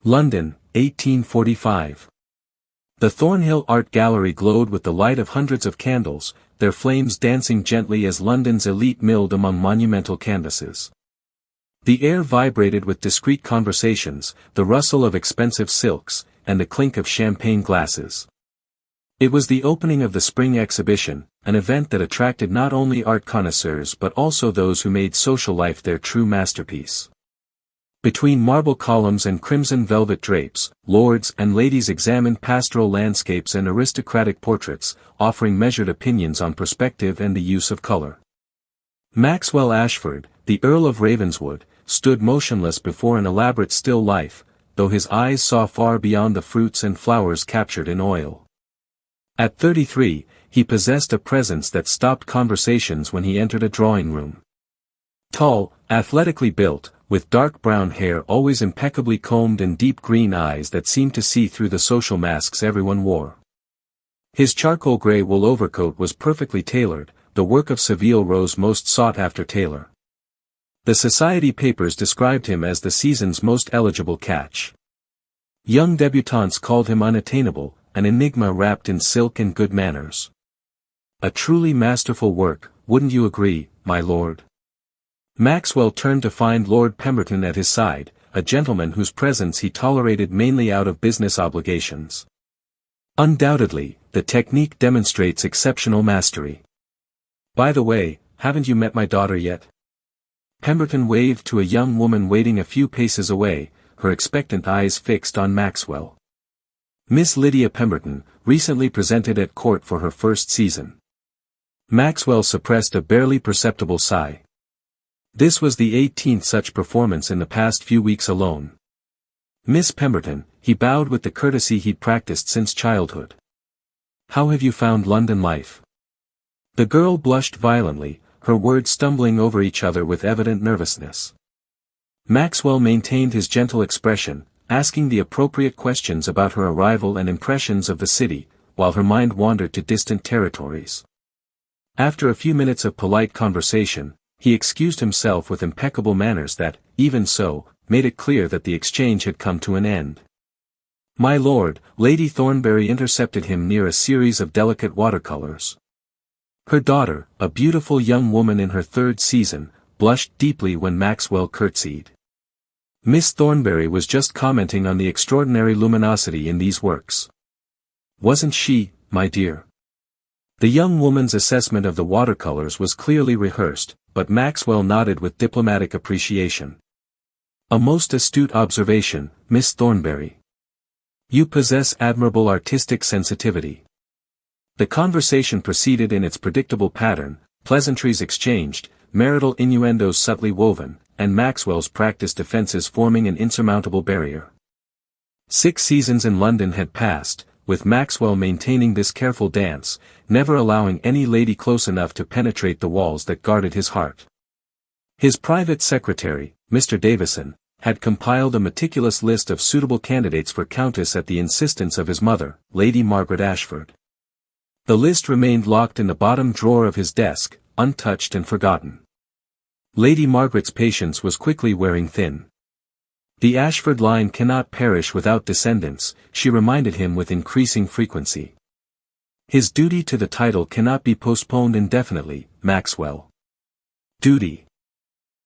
London, 1845. The Thornhill Art Gallery glowed with the light of hundreds of candles, their flames dancing gently as London's elite milled among monumental canvases. The air vibrated with discreet conversations, the rustle of expensive silks, and the clink of champagne glasses. It was the opening of the spring exhibition, an event that attracted not only art connoisseurs but also those who made social life their true masterpiece. Between marble columns and crimson velvet drapes, lords and ladies examined pastoral landscapes and aristocratic portraits, offering measured opinions on perspective and the use of color. Maxwell Ashford, the Earl of Ravenswood, stood motionless before an elaborate still life, though his eyes saw far beyond the fruits and flowers captured in oil. At 33, he possessed a presence that stopped conversations when he entered a drawing room. Tall, athletically built, with dark brown hair always impeccably combed and deep green eyes that seemed to see through the social masks everyone wore. His charcoal gray wool overcoat was perfectly tailored, the work of Savile Row's most sought-after tailor. The society papers described him as the season's most eligible catch. Young debutantes called him unattainable, an enigma wrapped in silk and good manners. A truly masterful work, wouldn't you agree, my lord? Maxwell turned to find Lord Pemberton at his side, a gentleman whose presence he tolerated mainly out of business obligations. Undoubtedly, the technique demonstrates exceptional mastery. By the way, haven't you met my daughter yet? Pemberton waved to a young woman waiting a few paces away, her expectant eyes fixed on Maxwell. Miss Lydia Pemberton, recently presented at court for her first season. Maxwell suppressed a barely perceptible sigh. This was the 18th such performance in the past few weeks alone. Miss Pemberton, he bowed with the courtesy he'd practiced since childhood. How have you found London life? The girl blushed violently, her words stumbling over each other with evident nervousness. Maxwell maintained his gentle expression, asking the appropriate questions about her arrival and impressions of the city, while her mind wandered to distant territories. After a few minutes of polite conversation, he excused himself with impeccable manners that, even so, made it clear that the exchange had come to an end. My lord, Lady Thornbury intercepted him near a series of delicate watercolors. Her daughter, a beautiful young woman in her third season, blushed deeply when Maxwell curtsied. Miss Thornbury was just commenting on the extraordinary luminosity in these works. Wasn't she, my dear? The young woman's assessment of the watercolors was clearly rehearsed, but Maxwell nodded with diplomatic appreciation. A most astute observation, Miss Thornbury. You possess admirable artistic sensitivity. The conversation proceeded in its predictable pattern, pleasantries exchanged, marital innuendos subtly woven, and Maxwell's practiced defenses forming an insurmountable barrier. 6 seasons in London had passed, with Maxwell maintaining this careful dance, never allowing any lady close enough to penetrate the walls that guarded his heart. His private secretary, Mr. Davison, had compiled a meticulous list of suitable candidates for countess at the insistence of his mother, Lady Margaret Ashford. The list remained locked in the bottom drawer of his desk, untouched and forgotten. Lady Margaret's patience was quickly wearing thin. The Ashford line cannot perish without descendants, she reminded him with increasing frequency. His duty to the title cannot be postponed indefinitely, Maxwell. Duty.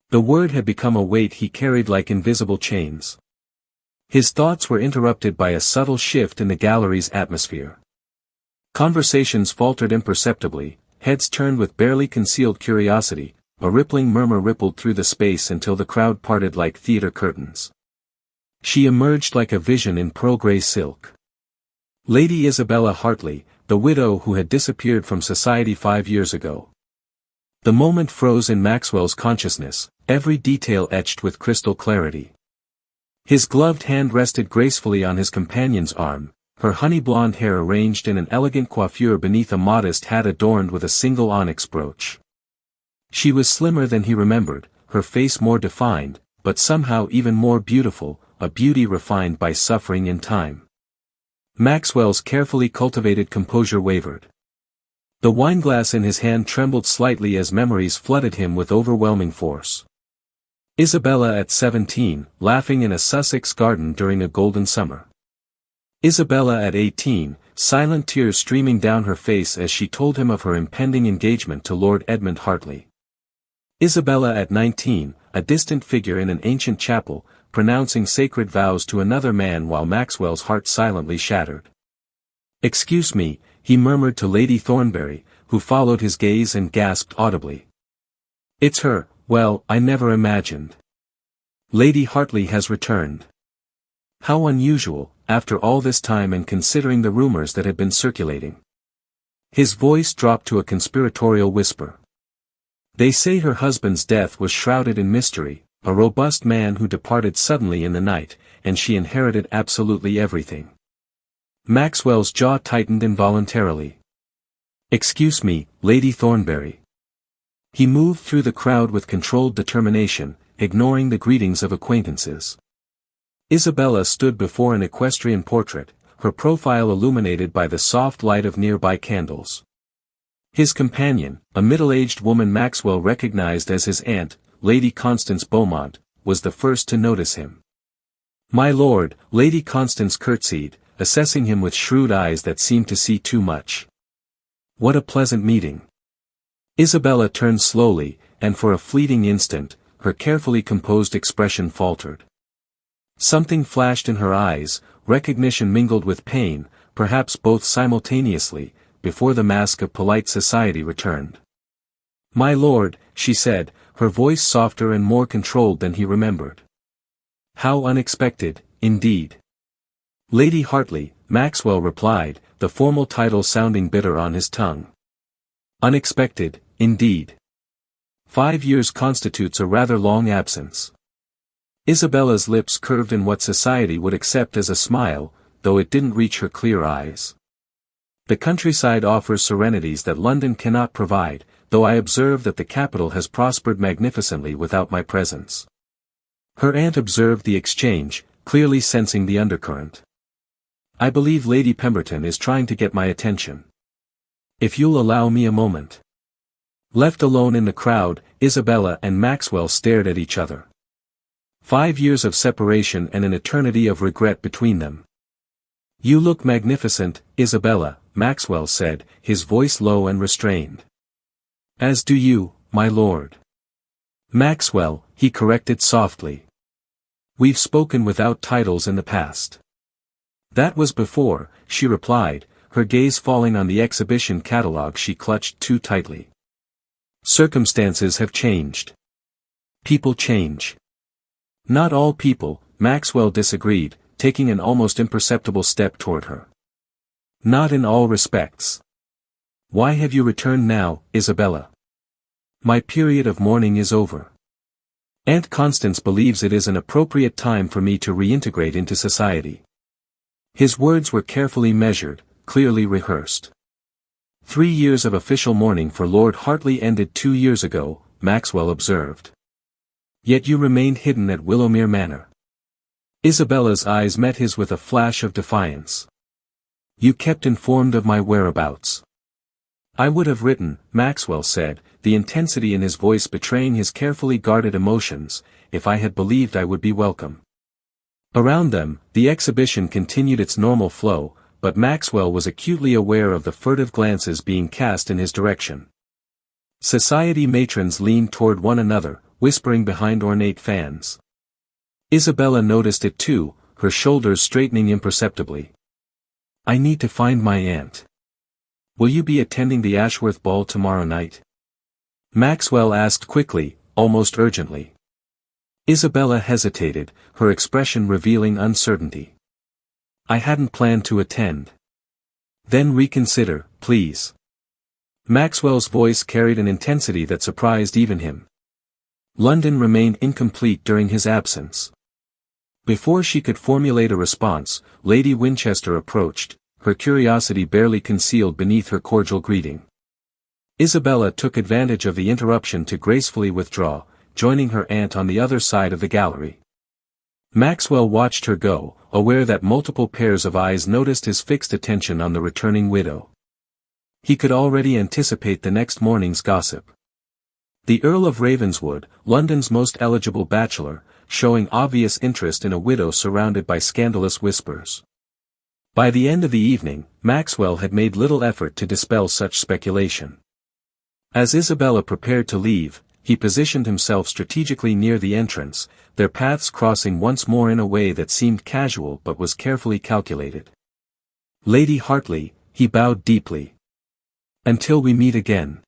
The word had become a weight he carried like invisible chains. His thoughts were interrupted by a subtle shift in the gallery's atmosphere. Conversations faltered imperceptibly, heads turned with barely concealed curiosity, a rippling murmur rippled through the space until the crowd parted like theater curtains. She emerged like a vision in pearl-grey silk. Lady Isabella Hartley, the widow who had disappeared from society 5 years ago. The moment froze in Maxwell's consciousness, every detail etched with crystal clarity. His gloved hand rested gracefully on his companion's arm, her honey-blonde hair arranged in an elegant coiffure beneath a modest hat adorned with a single onyx brooch. She was slimmer than he remembered, her face more defined, but somehow even more beautiful, a beauty refined by suffering and time. Maxwell's carefully cultivated composure wavered. The wineglass in his hand trembled slightly as memories flooded him with overwhelming force. Isabella at 17, laughing in a Sussex garden during a golden summer. Isabella at 18, silent tears streaming down her face as she told him of her impending engagement to Lord Edmund Hartley. Isabella at 19, a distant figure in an ancient chapel, pronouncing sacred vows to another man while Maxwell's heart silently shattered. "Excuse me," he murmured to Lady Thornbury, who followed his gaze and gasped audibly. "It's her. Well, I never imagined. Lady Hartley has returned. How unusual, after all this time and considering the rumors that had been circulating." His voice dropped to a conspiratorial whisper. "They say her husband's death was shrouded in mystery, a robust man who departed suddenly in the night, and she inherited absolutely everything." Maxwell's jaw tightened involuntarily. "Excuse me, Lady Thornbury." He moved through the crowd with controlled determination, ignoring the greetings of acquaintances. Isabella stood before an equestrian portrait, her profile illuminated by the soft light of nearby candles. His companion, a middle-aged woman Maxwell recognized as his aunt, Lady Constance Beaumont, was the first to notice him. "My lord," Lady Constance curtsied, assessing him with shrewd eyes that seemed to see too much. "What a pleasant meeting." Isabella turned slowly, and for a fleeting instant, her carefully composed expression faltered. Something flashed in her eyes, recognition mingled with pain, perhaps both simultaneously, before the mask of polite society returned. "My lord," she said, her voice softer and more controlled than he remembered. "How unexpected, indeed." "Lady Hartley," Maxwell replied, the formal title sounding bitter on his tongue. "Unexpected, indeed. 5 years constitutes a rather long absence." Isabella's lips curved in what society would accept as a smile, though it didn't reach her clear eyes. "The countryside offers serenities that London cannot provide, though I observe that the capital has prospered magnificently without my presence." Her aunt observed the exchange, clearly sensing the undercurrent. "I believe Lady Pemberton is trying to get my attention. If you'll allow me a moment." Left alone in the crowd, Isabella and Maxwell stared at each other. 5 years of separation and an eternity of regret between them. "You look magnificent, Isabella," Maxwell said, his voice low and restrained. "As do you, my lord." "Maxwell," he corrected softly. "We've spoken without titles in the past." "That was before," she replied, her gaze falling on the exhibition catalogue she clutched too tightly. "Circumstances have changed. People change." "Not all people," Maxwell disagreed, taking an almost imperceptible step toward her. "Not in all respects." "Why have you returned now, Isabella?" "My period of mourning is over. Aunt Constance believes it is an appropriate time for me to reintegrate into society." His words were carefully measured, clearly rehearsed. 3 years of official mourning for Lord Hartley ended 2 years ago, Maxwell observed. "Yet you remained hidden at Willowmere Manor." Isabella's eyes met his with a flash of defiance. "You kept informed of my whereabouts." "I would have written," Maxwell said, the intensity in his voice betraying his carefully guarded emotions, "if I had believed I would be welcome." Around them, the exhibition continued its normal flow, but Maxwell was acutely aware of the furtive glances being cast in his direction. Society matrons leaned toward one another, whispering behind ornate fans. Isabella noticed it too, her shoulders straightening imperceptibly. "I need to find my aunt. Will you be attending the Ashworth ball tomorrow night?" Maxwell asked quickly, almost urgently. Isabella hesitated, her expression revealing uncertainty. "I hadn't planned to attend." "Then reconsider, please." Maxwell's voice carried an intensity that surprised even him. London remained incomplete during his absence. Before she could formulate a response, Lady Winchester approached, her curiosity barely concealed beneath her cordial greeting. Isabella took advantage of the interruption to gracefully withdraw, joining her aunt on the other side of the gallery. Maxwell watched her go, aware that multiple pairs of eyes noticed his fixed attention on the returning widow. He could already anticipate the next morning's gossip. The Earl of Ravenswood, London's most eligible bachelor, showing obvious interest in a widow surrounded by scandalous whispers. By the end of the evening, Maxwell had made little effort to dispel such speculation. As Isabella prepared to leave, he positioned himself strategically near the entrance, their paths crossing once more in a way that seemed casual but was carefully calculated. "Lady Hartley," he bowed deeply. "Until we meet again."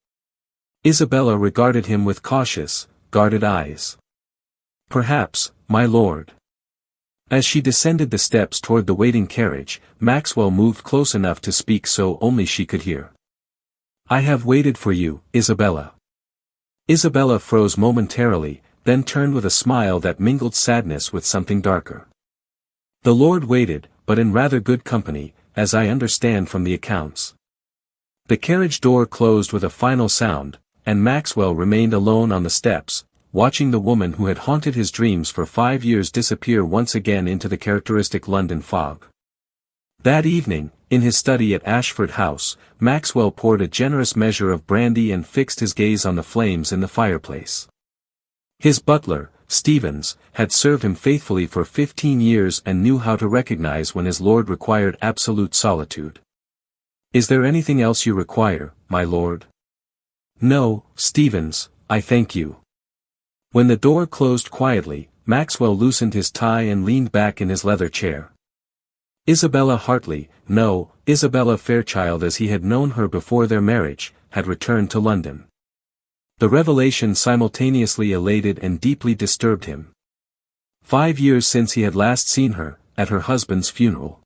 Isabella regarded him with cautious, guarded eyes. "Perhaps, my lord." As she descended the steps toward the waiting carriage, Maxwell moved close enough to speak so only she could hear. "I have waited for you, Isabella." Isabella froze momentarily, then turned with a smile that mingled sadness with something darker. "The Lord waited, but in rather good company, as I understand from the accounts." The carriage door closed with a final sound, and Maxwell remained alone on the steps, watching the woman who had haunted his dreams for 5 years disappear once again into the characteristic London fog. That evening, in his study at Ashford House, Maxwell poured a generous measure of brandy and fixed his gaze on the flames in the fireplace. His butler, Stevens, had served him faithfully for 15 years and knew how to recognize when his lord required absolute solitude. "Is there anything else you require, my lord?" "No, Stevens, I thank you." When the door closed quietly, Maxwell loosened his tie and leaned back in his leather chair. Isabella Hartley, no, Isabella Fairchild as he had known her before their marriage, had returned to London. The revelation simultaneously elated and deeply disturbed him. 5 years since he had last seen her, at her husband's funeral.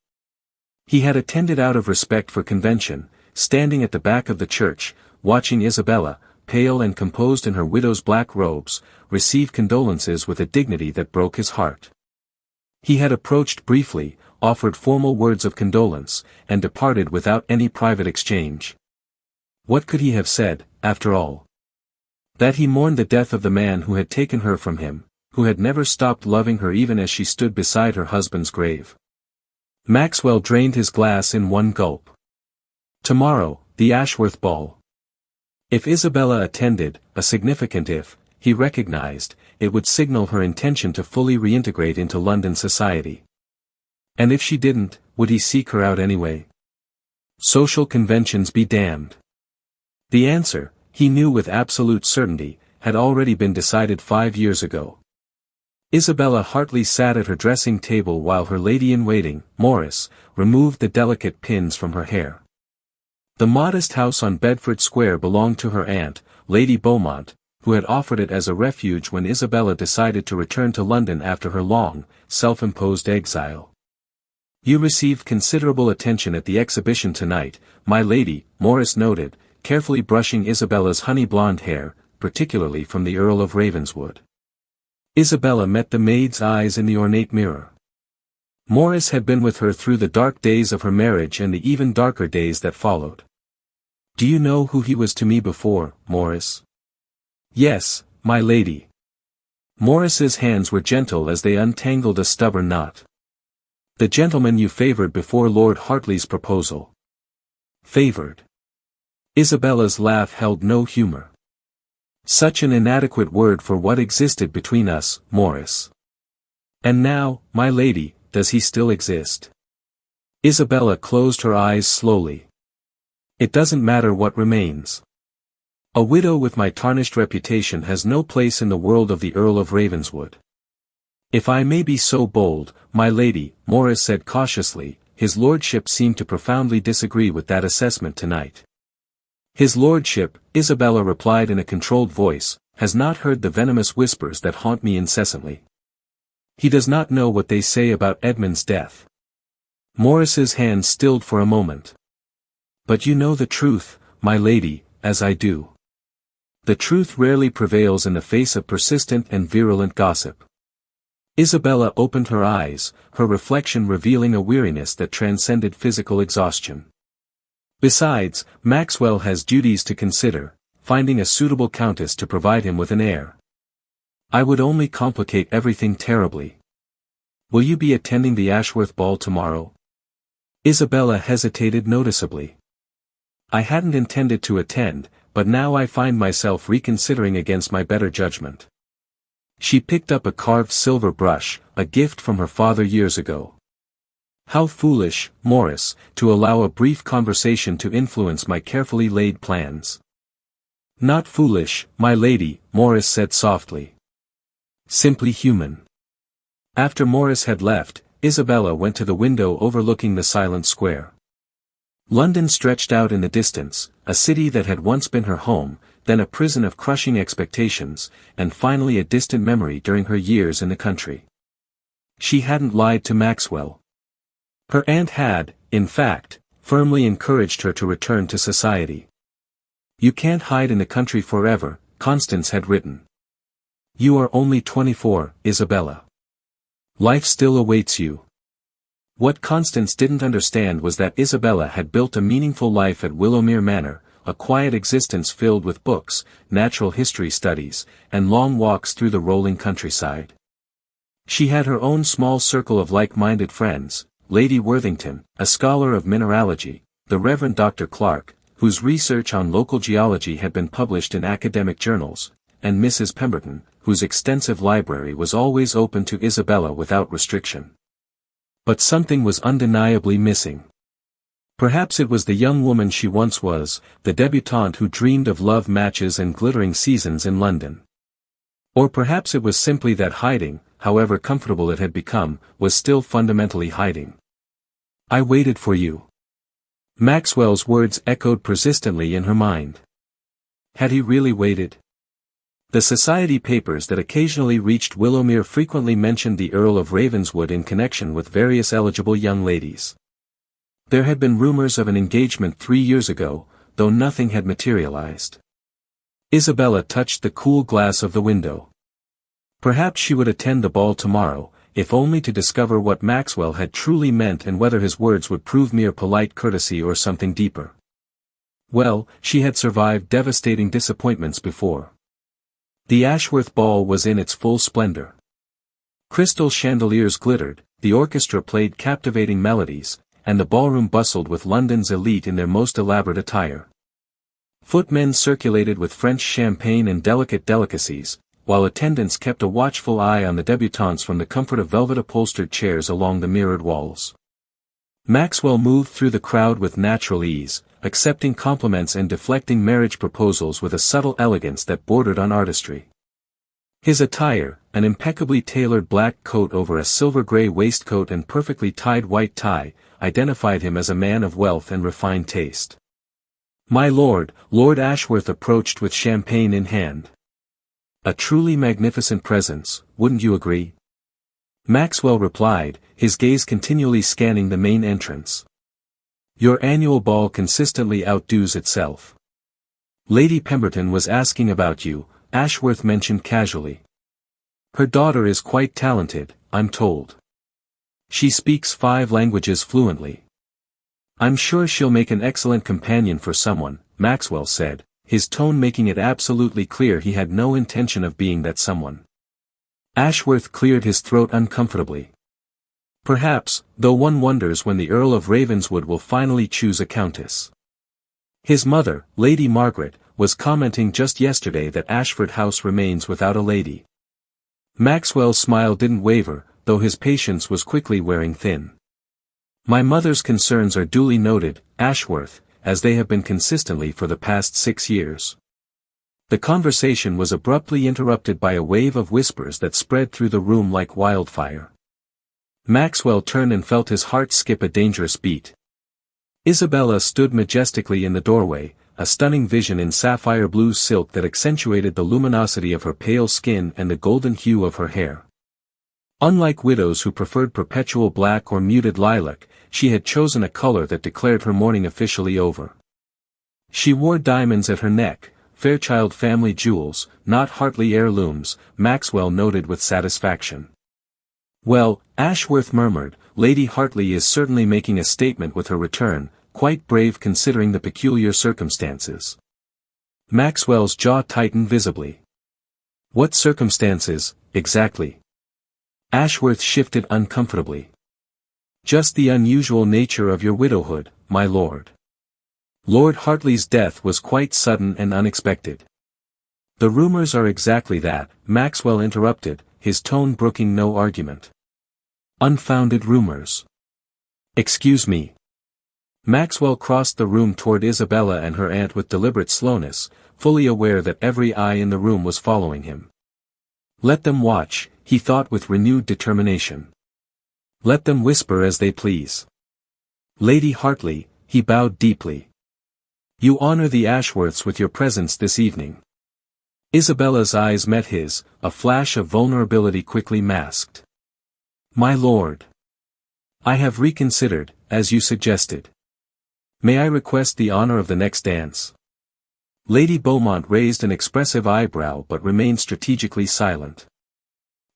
He had attended out of respect for convention, standing at the back of the church, watching Isabella, pale and composed in her widow's black robes, receive condolences with a dignity that broke his heart. He had approached briefly, offered formal words of condolence, and departed without any private exchange. What could he have said, after all? That he mourned the death of the man who had taken her from him, who had never stopped loving her even as she stood beside her husband's grave. Maxwell drained his glass in one gulp. Tomorrow, the Ashworth ball. If Isabella attended, a significant if, he recognized, it would signal her intention to fully reintegrate into London society. And if she didn't, would he seek her out anyway? Social conventions be damned. The answer, he knew with absolute certainty, had already been decided 5 years ago. Isabella Hartley sat at her dressing table while her lady-in-waiting, Morris, removed the delicate pins from her hair. The modest house on Bedford Square belonged to her aunt, Lady Beaumont, who had offered it as a refuge when Isabella decided to return to London after her long, self-imposed exile. "You received considerable attention at the exhibition tonight, my lady," Morris noted, carefully brushing Isabella's honey-blonde hair, particularly from the Earl of Ravenswood. Isabella met the maid's eyes in the ornate mirror. Morris had been with her through the dark days of her marriage and the even darker days that followed. "Do you know who he was to me before, Morris?" "Yes, my lady." Morris's hands were gentle as they untangled a stubborn knot. "The gentleman you favored before Lord Hartley's proposal." "Favored?" Isabella's laugh held no humor. "Such an inadequate word for what existed between us, Morris." "And now, my lady, does he still exist?" Isabella closed her eyes slowly. "It doesn't matter what remains. A widow with my tarnished reputation has no place in the world of the Earl of Ravenswood." "If I may be so bold, my lady," Morris said cautiously, his lordship seemed to profoundly disagree with that assessment tonight. "His lordship," Isabella replied in a controlled voice, "has not heard the venomous whispers that haunt me incessantly. He does not know what they say about Edmund's death." Morris's hand stilled for a moment. "But you know the truth, my lady, as I do." The truth rarely prevails in the face of persistent and virulent gossip. Isabella opened her eyes, her reflection revealing a weariness that transcended physical exhaustion. "Besides, Maxwell has duties to consider, finding a suitable countess to provide him with an heir. I would only complicate everything terribly. Will you be attending the Ashworth ball tomorrow?" Isabella hesitated noticeably. "I hadn't intended to attend, but now I find myself reconsidering against my better judgment. She picked up a carved silver brush, a gift from her father years ago. How foolish, Morris, to allow a brief conversation to influence my carefully laid plans. Not foolish, my lady, Morris said softly. Simply human. After Morris had left, Isabella went to the window overlooking the silent square. London stretched out in the distance, a city that had once been her home, then a prison of crushing expectations, and finally a distant memory during her years in the country. She hadn't lied to Maxwell. Her aunt had, in fact, firmly encouraged her to return to society. You can't hide in the country forever, Constance had written. You are only 24, Isabella. Life still awaits you. What Constance didn't understand was that Isabella had built a meaningful life at Willowmere Manor, a quiet existence filled with books, natural history studies, and long walks through the rolling countryside. She had her own small circle of like-minded friends, Lady Worthington, a scholar of mineralogy, the Reverend Dr. Clark, whose research on local geology had been published in academic journals, and Mrs. Pemberton, whose extensive library was always open to Isabella without restriction. But something was undeniably missing. Perhaps it was the young woman she once was, the debutante who dreamed of love matches and glittering seasons in London. Or perhaps it was simply that hiding, however comfortable it had become, was still fundamentally hiding. I waited for you. Maxwell's words echoed persistently in her mind. Had he really waited? The society papers that occasionally reached Willowmere frequently mentioned the Earl of Ravenswood in connection with various eligible young ladies. There had been rumors of an engagement 3 years ago, though nothing had materialized. Isabella touched the cool glass of the window. Perhaps she would attend the ball tomorrow, if only to discover what Maxwell had truly meant and whether his words would prove mere polite courtesy or something deeper. Well, she had survived devastating disappointments before. The Ashworth ball was in its full splendor. Crystal chandeliers glittered, the orchestra played captivating melodies, and the ballroom bustled with London's elite in their most elaborate attire. Footmen circulated with French champagne and delicate delicacies, while attendants kept a watchful eye on the debutantes from the comfort of velvet-upholstered chairs along the mirrored walls. Maxwell moved through the crowd with natural ease, accepting compliments and deflecting marriage proposals with a subtle elegance that bordered on artistry. His attire, an impeccably tailored black coat over a silver-gray waistcoat and perfectly tied white tie, identified him as a man of wealth and refined taste. My lord, Lord Ashworth approached with champagne in hand. A truly magnificent presence, wouldn't you agree? Maxwell replied, his gaze continually scanning the main entrance. Your annual ball consistently outdoes itself. Lady Pemberton was asking about you, Ashworth mentioned casually. Her daughter is quite talented, I'm told. She speaks 5 languages fluently. I'm sure she'll make an excellent companion for someone, Maxwell said, his tone making it absolutely clear he had no intention of being that someone. Ashworth cleared his throat uncomfortably. Perhaps, though one wonders when the Earl of Ravenswood will finally choose a countess. His mother, Lady Margaret, was commenting just yesterday that Ashford House remains without a lady. Maxwell's smile didn't waver, though his patience was quickly wearing thin. My mother's concerns are duly noted, Ashworth, as they have been consistently for the past 6 years. The conversation was abruptly interrupted by a wave of whispers that spread through the room like wildfire. Maxwell turned and felt his heart skip a dangerous beat. Isabella stood majestically in the doorway, a stunning vision in sapphire blue silk that accentuated the luminosity of her pale skin and the golden hue of her hair. Unlike widows who preferred perpetual black or muted lilac, she had chosen a color that declared her mourning officially over. She wore diamonds at her neck, Fairchild family jewels, not Hartley heirlooms, Maxwell noted with satisfaction. Well, Ashworth murmured, Lady Hartley is certainly making a statement with her return, quite brave considering the peculiar circumstances. Maxwell's jaw tightened visibly. What circumstances, exactly? Ashworth shifted uncomfortably. Just the unusual nature of your widowhood, my lord. Lord Hartley's death was quite sudden and unexpected. The rumors are exactly that, Maxwell interrupted, his tone brooking no argument. Unfounded rumors. Excuse me. Maxwell crossed the room toward Isabella and her aunt with deliberate slowness, fully aware that every eye in the room was following him. Let them watch, he thought with renewed determination. Let them whisper as they please. Lady Hartley, he bowed deeply. You honor the Ashworths with your presence this evening. Isabella's eyes met his, a flash of vulnerability quickly masked. My lord. I have reconsidered, as you suggested. May I request the honor of the next dance? Lady Beaumont raised an expressive eyebrow but remained strategically silent.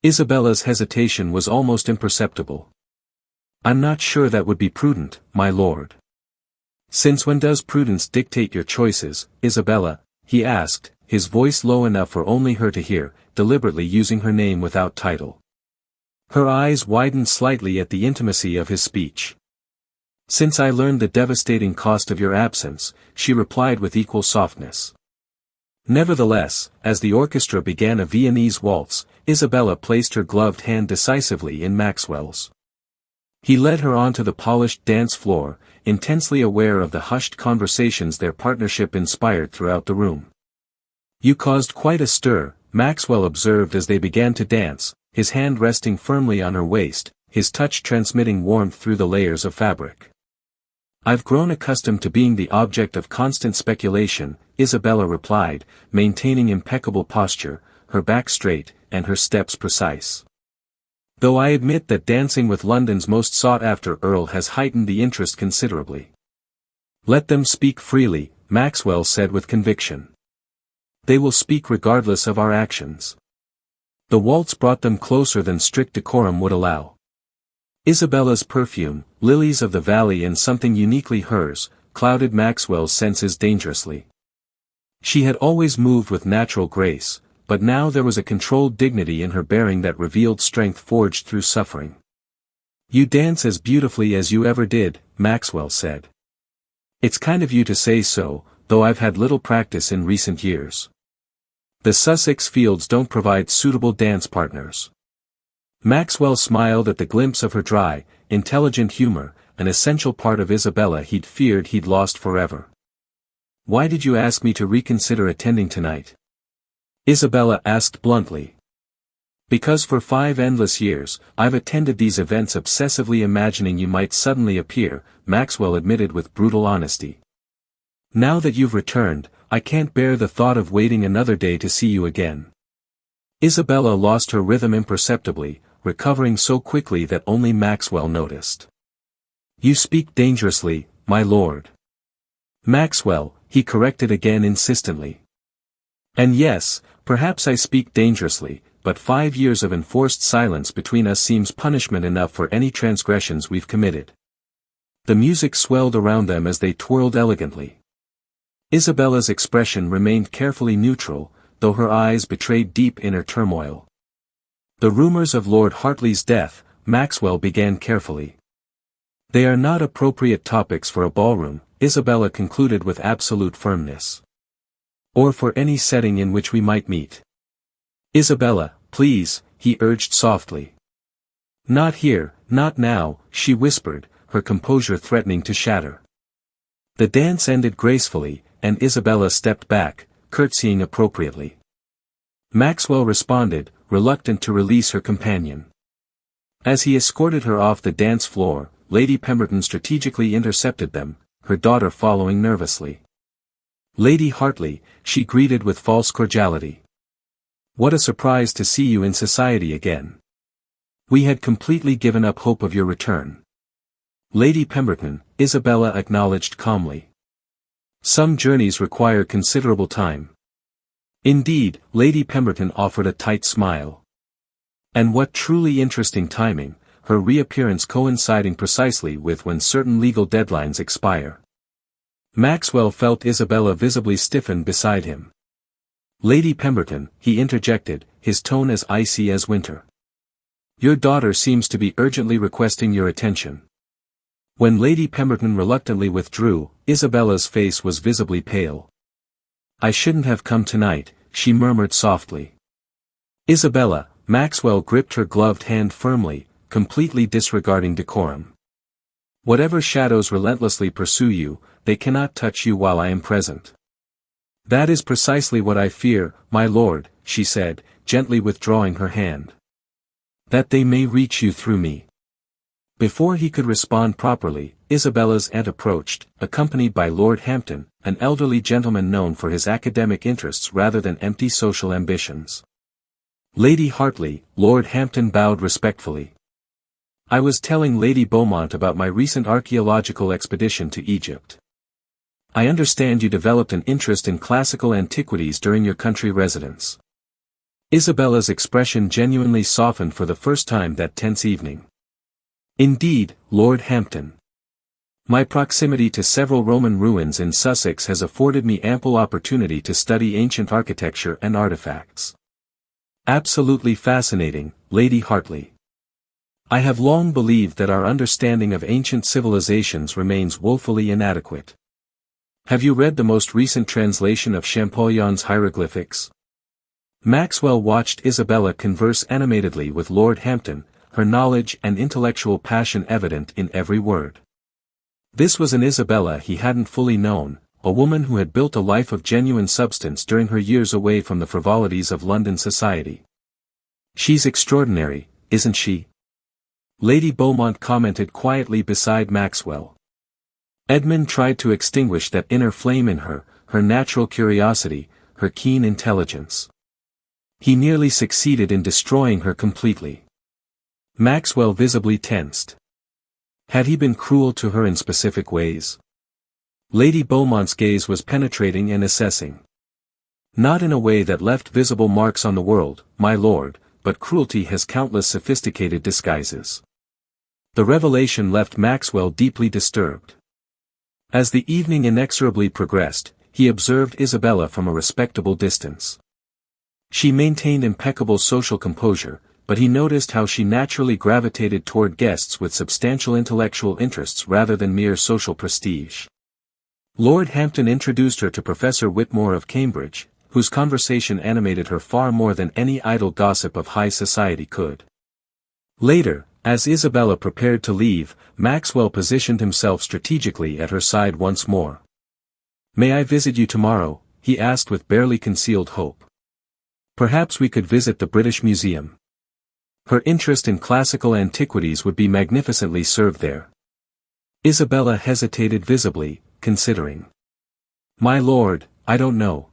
Isabella's hesitation was almost imperceptible. I'm not sure that would be prudent, my lord. Since when does prudence dictate your choices, Isabella? He asked, his voice low enough for only her to hear, deliberately using her name without title. Her eyes widened slightly at the intimacy of his speech. Since I learned the devastating cost of your absence, she replied with equal softness. Nevertheless, as the orchestra began a Viennese waltz, Isabella placed her gloved hand decisively in Maxwell's. He led her onto the polished dance floor, intensely aware of the hushed conversations their partnership inspired throughout the room. You caused quite a stir, Maxwell observed as they began to dance, his hand resting firmly on her waist, his touch transmitting warmth through the layers of fabric. I've grown accustomed to being the object of constant speculation, Isabella replied, maintaining impeccable posture, her back straight, and her steps precise. Though I admit that dancing with London's most sought-after Earl has heightened the interest considerably. Let them speak freely, Maxwell said with conviction. They will speak regardless of our actions. The waltz brought them closer than strict decorum would allow. Isabella's perfume, lilies of the valley and something uniquely hers, clouded Maxwell's senses dangerously. She had always moved with natural grace, but now there was a controlled dignity in her bearing that revealed strength forged through suffering. You dance as beautifully as you ever did, Maxwell said. It's kind of you to say so, though I've had little practice in recent years. The Sussex fields don't provide suitable dance partners. Maxwell smiled at the glimpse of her dry, intelligent humor, an essential part of Isabella he'd feared he'd lost forever. Why did you ask me to reconsider attending tonight? Isabella asked bluntly. Because for 5 endless years, I've attended these events obsessively imagining you might suddenly appear, Maxwell admitted with brutal honesty. Now that you've returned, I can't bear the thought of waiting another day to see you again. Isabella lost her rhythm imperceptibly, recovering so quickly that only Maxwell noticed. You speak dangerously, my lord. Maxwell, he corrected again insistently. And yes, perhaps I speak dangerously, but 5 years of enforced silence between us seems punishment enough for any transgressions we've committed. The music swelled around them as they twirled elegantly. Isabella's expression remained carefully neutral, though her eyes betrayed deep inner turmoil. The rumors of Lord Hartley's death, Maxwell began carefully. They are not appropriate topics for a ballroom, Isabella concluded with absolute firmness. Or for any setting in which we might meet. Isabella, please, he urged softly. Not here, not now, she whispered, her composure threatening to shatter. The dance ended gracefully, and Isabella stepped back, curtsying appropriately. Maxwell responded, reluctant to release her companion. As he escorted her off the dance floor, Lady Pemberton strategically intercepted them, her daughter following nervously. Lady Hartley, she greeted with false cordiality. What a surprise to see you in society again. We had completely given up hope of your return. Lady Pemberton, Isabella acknowledged calmly. Some journeys require considerable time. Indeed, Lady Pemberton offered a tight smile. And what truly interesting timing, her reappearance coinciding precisely with when certain legal deadlines expire. Maxwell felt Isabella visibly stiffen beside him. Lady Pemberton, he interjected, his tone as icy as winter. Your daughter seems to be urgently requesting your attention. When Lady Pemberton reluctantly withdrew, Isabella's face was visibly pale. "I shouldn't have come tonight," she murmured softly. "Isabella," Maxwell gripped her gloved hand firmly, completely disregarding decorum. "Whatever shadows relentlessly pursue you, they cannot touch you while I am present." "That is precisely what I fear, my lord," she said, gently withdrawing her hand. "That they may reach you through me." Before he could respond properly, Isabella's aunt approached, accompanied by Lord Hampton, an elderly gentleman known for his academic interests rather than empty social ambitions. "Lady Hartley," Lord Hampton bowed respectfully. "I was telling Lady Beaumont about my recent archaeological expedition to Egypt. I understand you developed an interest in classical antiquities during your country residence." Isabella's expression genuinely softened for the first time that tense evening. "Indeed, Lord Hampton. My proximity to several Roman ruins in Sussex has afforded me ample opportunity to study ancient architecture and artifacts. Absolutely fascinating, Lady Hartley. I have long believed that our understanding of ancient civilizations remains woefully inadequate. Have you read the most recent translation of Champollion's hieroglyphics?" Maxwell watched Isabella converse animatedly with Lord Hampton, her knowledge and intellectual passion evident in every word. This was an Isabella he hadn't fully known, a woman who had built a life of genuine substance during her years away from the frivolities of London society. "She's extraordinary, isn't she?" Lady Beaumont commented quietly beside Maxwell. Edmund tried to extinguish that inner flame in her, her natural curiosity, her keen intelligence. He nearly succeeded in destroying her completely. Maxwell visibly tensed. Had he been cruel to her in specific ways? Lady Beaumont's gaze was penetrating and assessing. "Not in a way that left visible marks on the world, my lord, but cruelty has countless sophisticated disguises." The revelation left Maxwell deeply disturbed. As the evening inexorably progressed, he observed Isabella from a respectable distance. She maintained impeccable social composure, but he noticed how she naturally gravitated toward guests with substantial intellectual interests rather than mere social prestige. Lord Hampton introduced her to Professor Whitmore of Cambridge, whose conversation animated her far more than any idle gossip of high society could. Later, as Isabella prepared to leave, Maxwell positioned himself strategically at her side once more. "May I visit you tomorrow?" he asked with barely concealed hope. "Perhaps we could visit the British Museum. Her interest in classical antiquities would be magnificently served there." Isabella hesitated visibly, considering. "My lord, I don't know.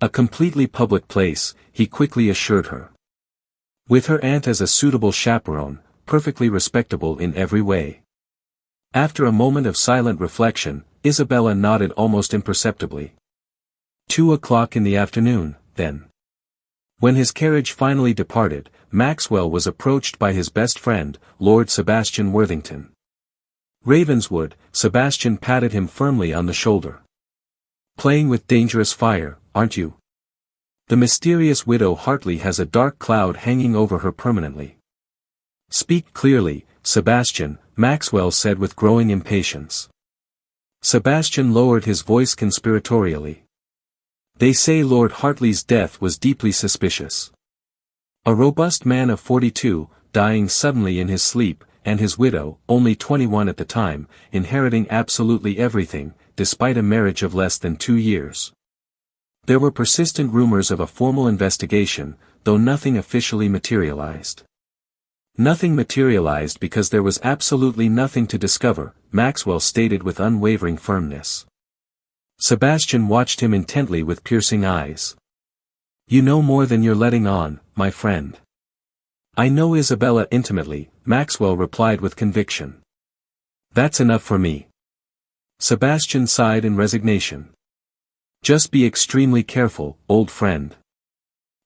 A completely public place," he quickly assured her. "With her aunt as a suitable chaperone, perfectly respectable in every way." After a moment of silent reflection, Isabella nodded almost imperceptibly. 2 o'clock in the afternoon, then. When his carriage finally departed, Maxwell was approached by his best friend, Lord Sebastian Worthington. "Ravenswood," Sebastian patted him firmly on the shoulder. "Playing with dangerous fire, aren't you? The mysterious widow Hartley has a dark cloud hanging over her permanently." "Speak clearly, Sebastian," Maxwell said with growing impatience. Sebastian lowered his voice conspiratorially. "They say Lord Hartley's death was deeply suspicious. A robust man of 42, dying suddenly in his sleep, and his widow, only 21 at the time, inheriting absolutely everything, despite a marriage of less than 2 years. There were persistent rumors of a formal investigation, though nothing officially materialized." "Nothing materialized because there was absolutely nothing to discover," Maxwell stated with unwavering firmness. Sebastian watched him intently with piercing eyes. "You know more than you're letting on, my friend." "I know Isabella intimately," Maxwell replied with conviction. "That's enough for me." Sebastian sighed in resignation. "Just be extremely careful, old friend.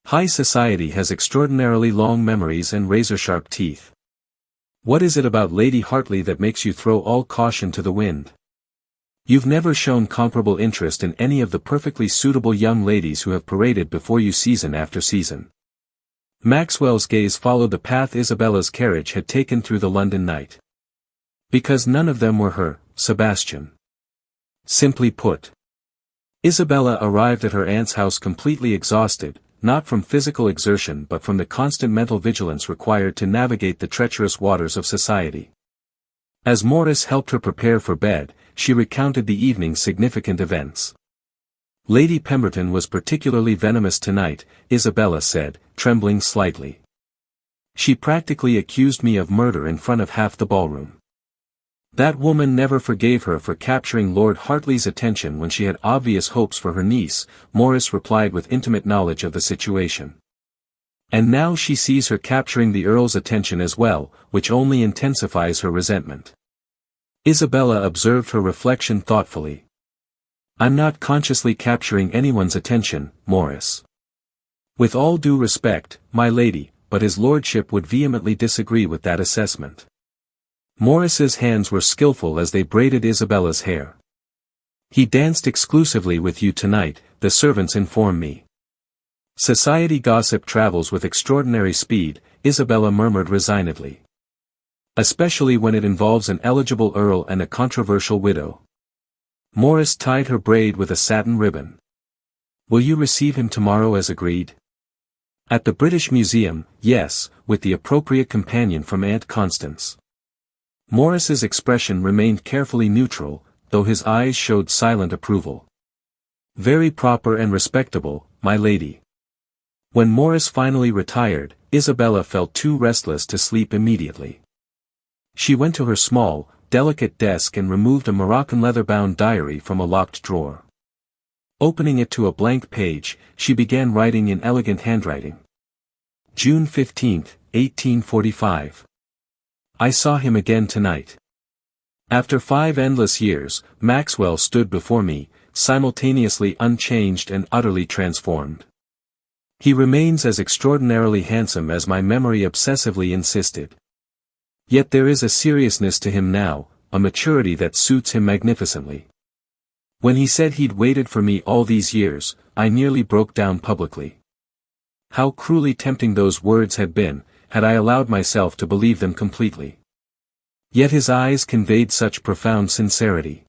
High society has extraordinarily long memories and razor-sharp teeth. What is it about Lady Hartley that makes you throw all caution to the wind? You've never shown comparable interest in any of the perfectly suitable young ladies who have paraded before you season after season." Maxwell's gaze followed the path Isabella's carriage had taken through the London night. "Because none of them were her, Sebastian. Simply put. Isabella arrived at her aunt's house completely exhausted, not from physical exertion but from the constant mental vigilance required to navigate the treacherous waters of society. As Morris helped her prepare for bed, she recounted the evening's significant events. "Lady Pemberton was particularly venomous tonight," Isabella said, trembling slightly. "She practically accused me of murder in front of half the ballroom. That woman never forgave her for capturing Lord Hartley's attention when she had obvious hopes for her niece," Morris replied with intimate knowledge of the situation. "And now she sees her capturing the Earl's attention as well, which only intensifies her resentment." Isabella observed her reflection thoughtfully. "I'm not consciously capturing anyone's attention, Morris. With all due respect, my lady, but his lordship would vehemently disagree with that assessment." Morris's hands were skillful as they braided Isabella's hair. "He danced exclusively with you tonight, the servants inform me." "Society gossip travels with extraordinary speed," Isabella murmured resignedly. "Especially when it involves an eligible earl and a controversial widow." Morris tied her braid with a satin ribbon. "Will you receive him tomorrow as agreed?" "At the British Museum, yes, with the appropriate companion from Aunt Constance." Morris's expression remained carefully neutral, though his eyes showed silent approval. "Very proper and respectable, my lady." When Morris finally retired, Isabella felt too restless to sleep immediately. She went to her small, delicate desk and removed a Moroccan leather-bound diary from a locked drawer. Opening it to a blank page, she began writing in elegant handwriting. June 15, 1845. I saw him again tonight. After 5 endless years, Maxwell stood before me, simultaneously unchanged and utterly transformed. He remains as extraordinarily handsome as my memory obsessively insisted. Yet there is a seriousness to him now, a maturity that suits him magnificently. When he said he'd waited for me all these years, I nearly broke down publicly. How cruelly tempting those words had been, had I allowed myself to believe them completely. Yet his eyes conveyed such profound sincerity.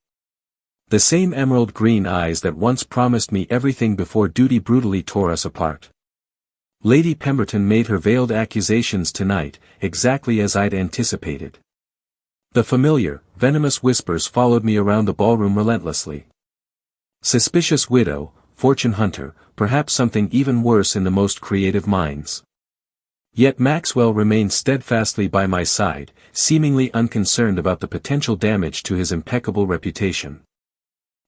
The same emerald green eyes that once promised me everything before duty brutally tore us apart. Lady Pemberton made her veiled accusations tonight, exactly as I'd anticipated. The familiar, venomous whispers followed me around the ballroom relentlessly. Suspicious widow, fortune hunter, perhaps something even worse in the most creative minds. Yet Maxwell remained steadfastly by my side, seemingly unconcerned about the potential damage to his impeccable reputation.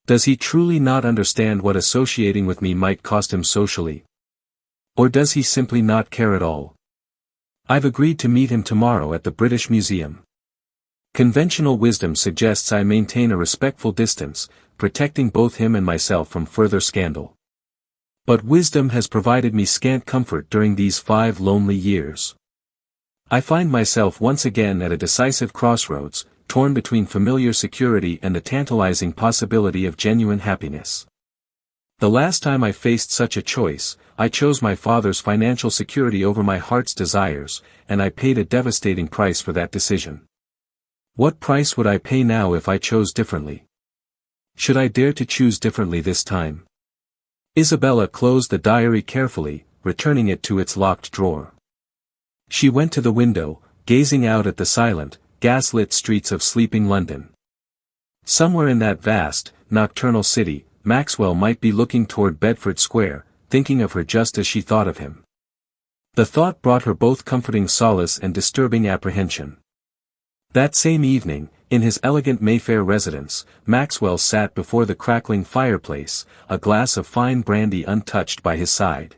Does he truly not understand what associating with me might cost him socially? Or does he simply not care at all? I've agreed to meet him tomorrow at the British Museum. Conventional wisdom suggests I maintain a respectful distance, protecting both him and myself from further scandal. But wisdom has provided me scant comfort during these 5 lonely years. I find myself once again at a decisive crossroads, torn between familiar security and the tantalizing possibility of genuine happiness. The last time I faced such a choice, I chose my father's financial security over my heart's desires, and I paid a devastating price for that decision. What price would I pay now if I chose differently? Should I dare to choose differently this time? Isabella closed the diary carefully, returning it to its locked drawer. She went to the window, gazing out at the silent, gas-lit streets of sleeping London. Somewhere in that vast, nocturnal city, Maxwell might be looking toward Bedford Square, thinking of her just as she thought of him. The thought brought her both comforting solace and disturbing apprehension. That same evening, in his elegant Mayfair residence, Maxwell sat before the crackling fireplace, a glass of fine brandy untouched by his side.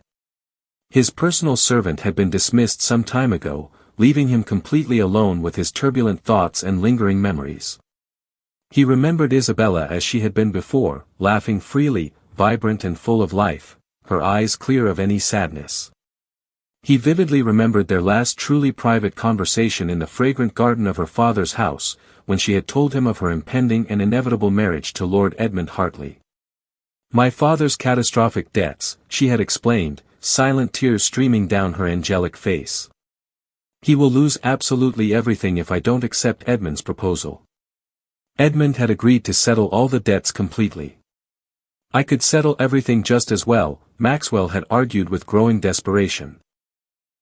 His personal servant had been dismissed some time ago, leaving him completely alone with his turbulent thoughts and lingering memories. He remembered Isabella as she had been before, laughing freely, vibrant and full of life, her eyes clear of any sadness. He vividly remembered their last truly private conversation in the fragrant garden of her father's house, when she had told him of her impending and inevitable marriage to Lord Edmund Hartley. My father's catastrophic debts, she had explained, silent tears streaming down her angelic face. He will lose absolutely everything if I don't accept Edmund's proposal. Edmund had agreed to settle all the debts completely. I could settle everything just as well, Maxwell had argued with growing desperation.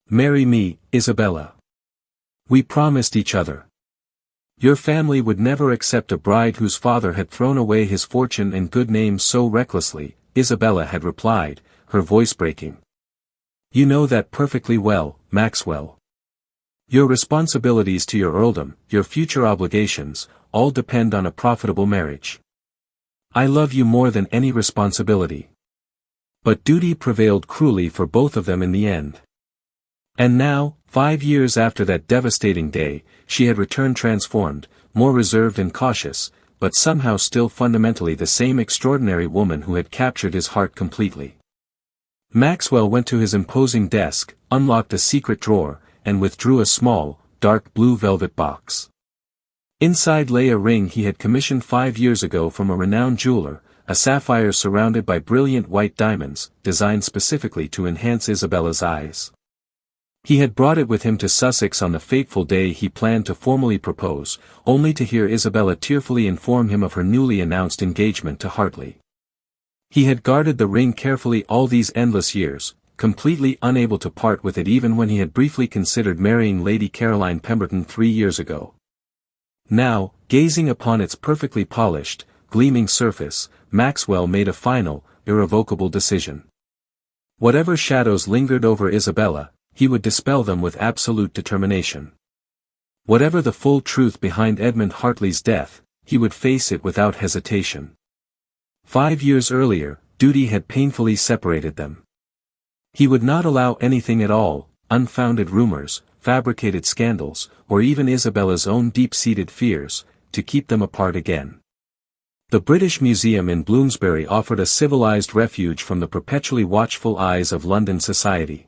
Marry me, Isabella. We promised each other. Your family would never accept a bride whose father had thrown away his fortune and good name so recklessly, Isabella had replied, her voice breaking. You know that perfectly well, Maxwell. Your responsibilities to your earldom, your future obligations, all depend on a profitable marriage. I love you more than any responsibility. But duty prevailed cruelly for both of them in the end. And now, 5 years after that devastating day, she had returned transformed, more reserved and cautious, but somehow still fundamentally the same extraordinary woman who had captured his heart completely. Maxwell went to his imposing desk, unlocked a secret drawer, and withdrew a small, dark blue velvet box. Inside lay a ring he had commissioned 5 years ago from a renowned jeweler, a sapphire surrounded by brilliant white diamonds, designed specifically to enhance Isabella's eyes. He had brought it with him to Sussex on the fateful day he planned to formally propose, only to hear Isabella tearfully inform him of her newly announced engagement to Hartley. He had guarded the ring carefully all these endless years, completely unable to part with it even when he had briefly considered marrying Lady Caroline Pemberton 3 years ago. Now, gazing upon its perfectly polished, gleaming surface, Maxwell made a final, irrevocable decision. Whatever shadows lingered over Isabella, he would dispel them with absolute determination. Whatever the full truth behind Edmund Hartley's death, he would face it without hesitation. 5 years earlier, duty had painfully separated them. He would not allow anything at all, unfounded rumors, fabricated scandals, or even Isabella's own deep-seated fears, to keep them apart again. The British Museum in Bloomsbury offered a civilized refuge from the perpetually watchful eyes of London society.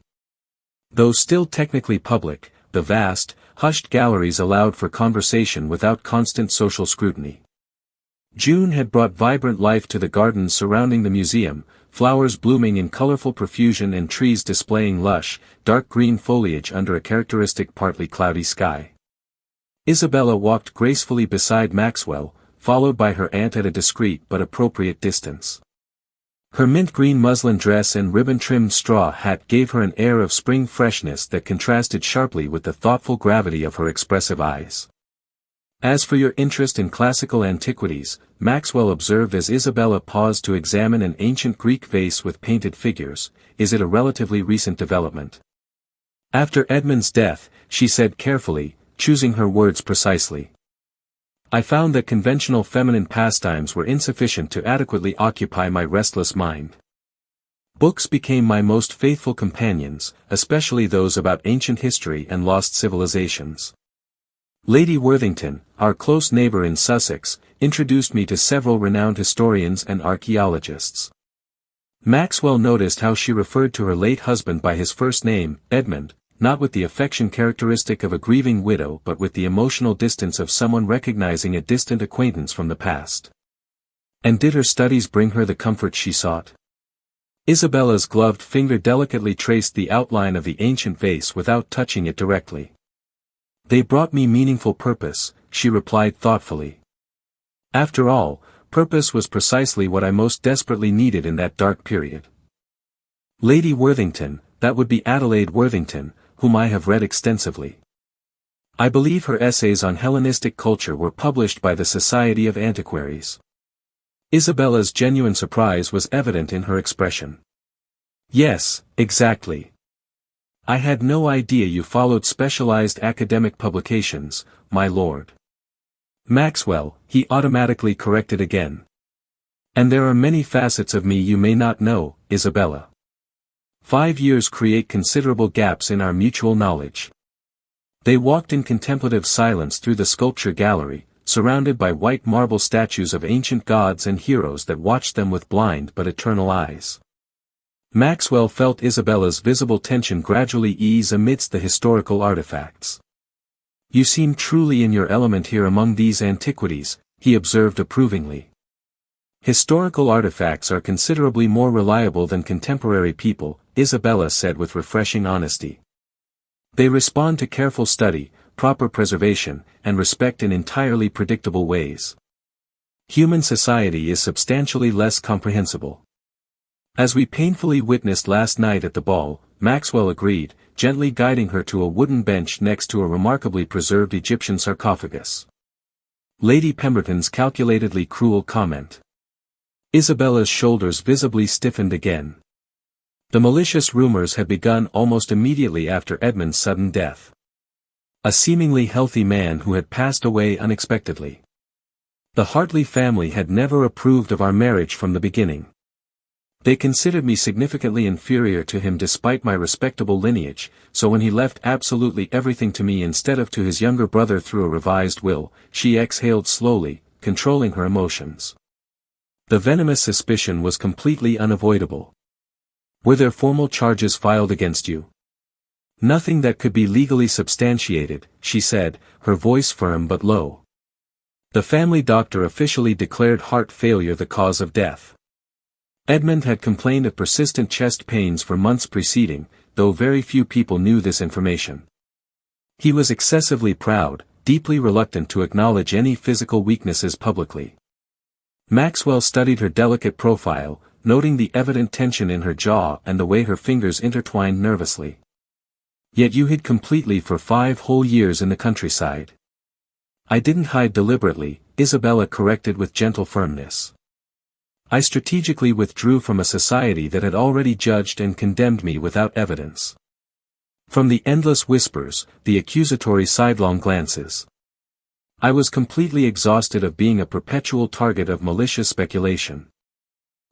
Though still technically public, the vast, hushed galleries allowed for conversation without constant social scrutiny. June had brought vibrant life to the gardens surrounding the museum, flowers blooming in colorful profusion and trees displaying lush, dark green foliage under a characteristic partly cloudy sky. Isabella walked gracefully beside Maxwell, followed by her aunt at a discreet but appropriate distance. Her mint-green muslin dress and ribbon-trimmed straw hat gave her an air of spring freshness that contrasted sharply with the thoughtful gravity of her expressive eyes. As for your interest in classical antiquities, Maxwell observed as Isabella paused to examine an ancient Greek vase with painted figures, is it a relatively recent development? After Edmund's death, she said carefully, choosing her words precisely. I found that conventional feminine pastimes were insufficient to adequately occupy my restless mind. Books became my most faithful companions, especially those about ancient history and lost civilizations. Lady Worthington, our close neighbor in Sussex, introduced me to several renowned historians and archaeologists. Maxwell noticed how she referred to her late husband by his first name, Edmund, not with the affection characteristic of a grieving widow but with the emotional distance of someone recognizing a distant acquaintance from the past. And did her studies bring her the comfort she sought? Isabella's gloved finger delicately traced the outline of the ancient vase without touching it directly. They brought me meaningful purpose, she replied thoughtfully. After all, purpose was precisely what I most desperately needed in that dark period. Lady Worthington, that would be Adelaide Worthington, whom I have read extensively. I believe her essays on Hellenistic culture were published by the Society of Antiquaries. Isabella's genuine surprise was evident in her expression. Yes, exactly. I had no idea you followed specialized academic publications, my lord. Maxwell, he automatically corrected again. And there are many facets of me you may not know, Isabella. 5 years create considerable gaps in our mutual knowledge. They walked in contemplative silence through the sculpture gallery, surrounded by white marble statues of ancient gods and heroes that watched them with blind but eternal eyes. Maxwell felt Isabella's visible tension gradually ease amidst the historical artifacts. You seem truly in your element here among these antiquities, he observed approvingly. Historical artifacts are considerably more reliable than contemporary people, Isabella said with refreshing honesty. They respond to careful study, proper preservation, and respect in entirely predictable ways. Human society is substantially less comprehensible. As we painfully witnessed last night at the ball, Maxwell agreed, gently guiding her to a wooden bench next to a remarkably preserved Egyptian sarcophagus. Lady Pemberton's calculatedly cruel comment. Isabella's shoulders visibly stiffened again. The malicious rumors had begun almost immediately after Edmund's sudden death. A seemingly healthy man who had passed away unexpectedly. The Hartley family had never approved of our marriage from the beginning. They considered me significantly inferior to him despite my respectable lineage, so when he left absolutely everything to me instead of to his younger brother through a revised will, she exhaled slowly, controlling her emotions. The venomous suspicion was completely unavoidable. Were there formal charges filed against you? Nothing that could be legally substantiated, she said, her voice firm but low. The family doctor officially declared heart failure the cause of death. Edmund had complained of persistent chest pains for months preceding, though very few people knew this information. He was excessively proud, deeply reluctant to acknowledge any physical weaknesses publicly. Maxwell studied her delicate profile, noting the evident tension in her jaw and the way her fingers intertwined nervously. Yet you hid completely for 5 whole years in the countryside. I didn't hide deliberately, Isabella corrected with gentle firmness. I strategically withdrew from a society that had already judged and condemned me without evidence. From the endless whispers, the accusatory sidelong glances. I was completely exhausted of being a perpetual target of malicious speculation.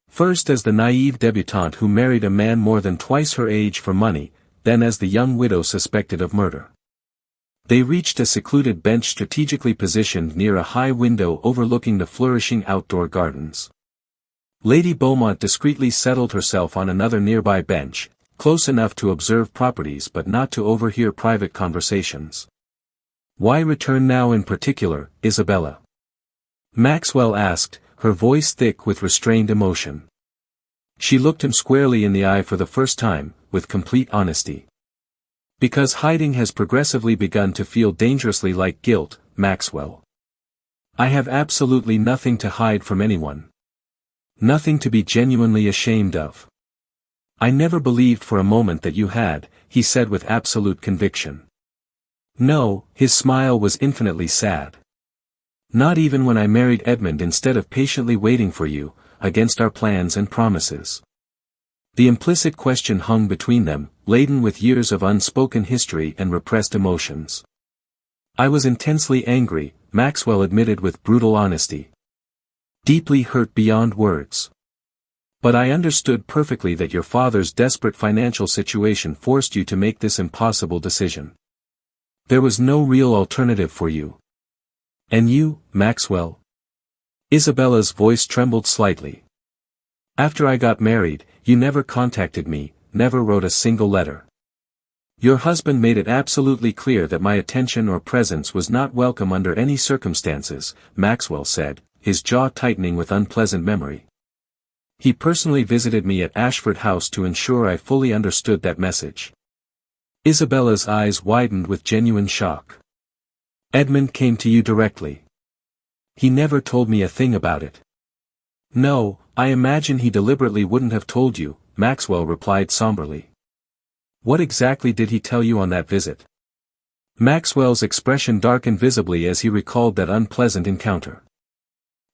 First as the naive debutante who married a man more than twice her age for money, then as the young widow suspected of murder. They reached a secluded bench strategically positioned near a high window overlooking the flourishing outdoor gardens. Lady Beaumont discreetly settled herself on another nearby bench, close enough to observe properties but not to overhear private conversations. Why return now in particular, Isabella? Maxwell asked, her voice thick with restrained emotion. She looked him squarely in the eye for the first time, with complete honesty. Because hiding has progressively begun to feel dangerously like guilt, Maxwell. I have absolutely nothing to hide from anyone. Nothing to be genuinely ashamed of. I never believed for a moment that you had, he said with absolute conviction. No, his smile was infinitely sad. Not even when I married Edmund instead of patiently waiting for you, against our plans and promises. The implicit question hung between them, laden with years of unspoken history and repressed emotions. I was intensely angry, Maxwell admitted with brutal honesty. Deeply hurt beyond words. But I understood perfectly that your father's desperate financial situation forced you to make this impossible decision. There was no real alternative for you. And you, Maxwell? Isabella's voice trembled slightly. After I got married, you never contacted me, never wrote a single letter. Your husband made it absolutely clear that my attention or presence was not welcome under any circumstances, Maxwell said, his jaw tightening with unpleasant memory. He personally visited me at Ashford House to ensure I fully understood that message. Isabella's eyes widened with genuine shock. Edmund came to you directly. He never told me a thing about it. No, I imagine he deliberately wouldn't have told you, Maxwell replied somberly. What exactly did he tell you on that visit? Maxwell's expression darkened visibly as he recalled that unpleasant encounter.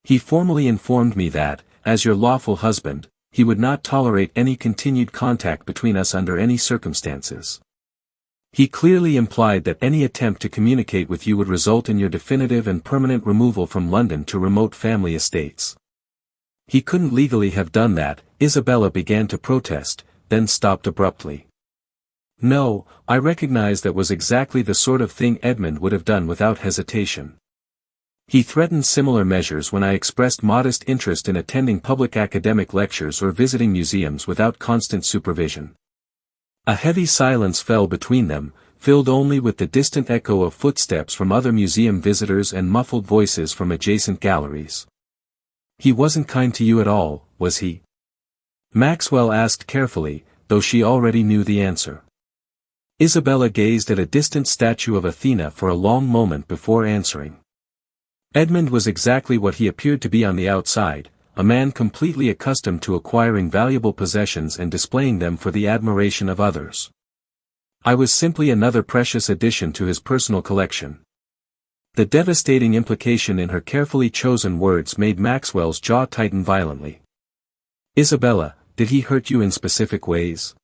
He formally informed me that, as your lawful husband, he would not tolerate any continued contact between us under any circumstances. He clearly implied that any attempt to communicate with you would result in your definitive and permanent removal from London to remote family estates. He couldn't legally have done that, Isabella began to protest, then stopped abruptly. No, I recognize that was exactly the sort of thing Edmund would have done without hesitation. He threatened similar measures when I expressed modest interest in attending public academic lectures or visiting museums without constant supervision. A heavy silence fell between them, filled only with the distant echo of footsteps from other museum visitors and muffled voices from adjacent galleries. He wasn't kind to you at all, was he? Maxwell asked carefully, though she already knew the answer. Isabella gazed at a distant statue of Athena for a long moment before answering. Edmund was exactly what he appeared to be on the outside, a man completely accustomed to acquiring valuable possessions and displaying them for the admiration of others. I was simply another precious addition to his personal collection. The devastating implication in her carefully chosen words made Maxwell's jaw tighten violently. "Isabella, did he hurt you in specific ways?"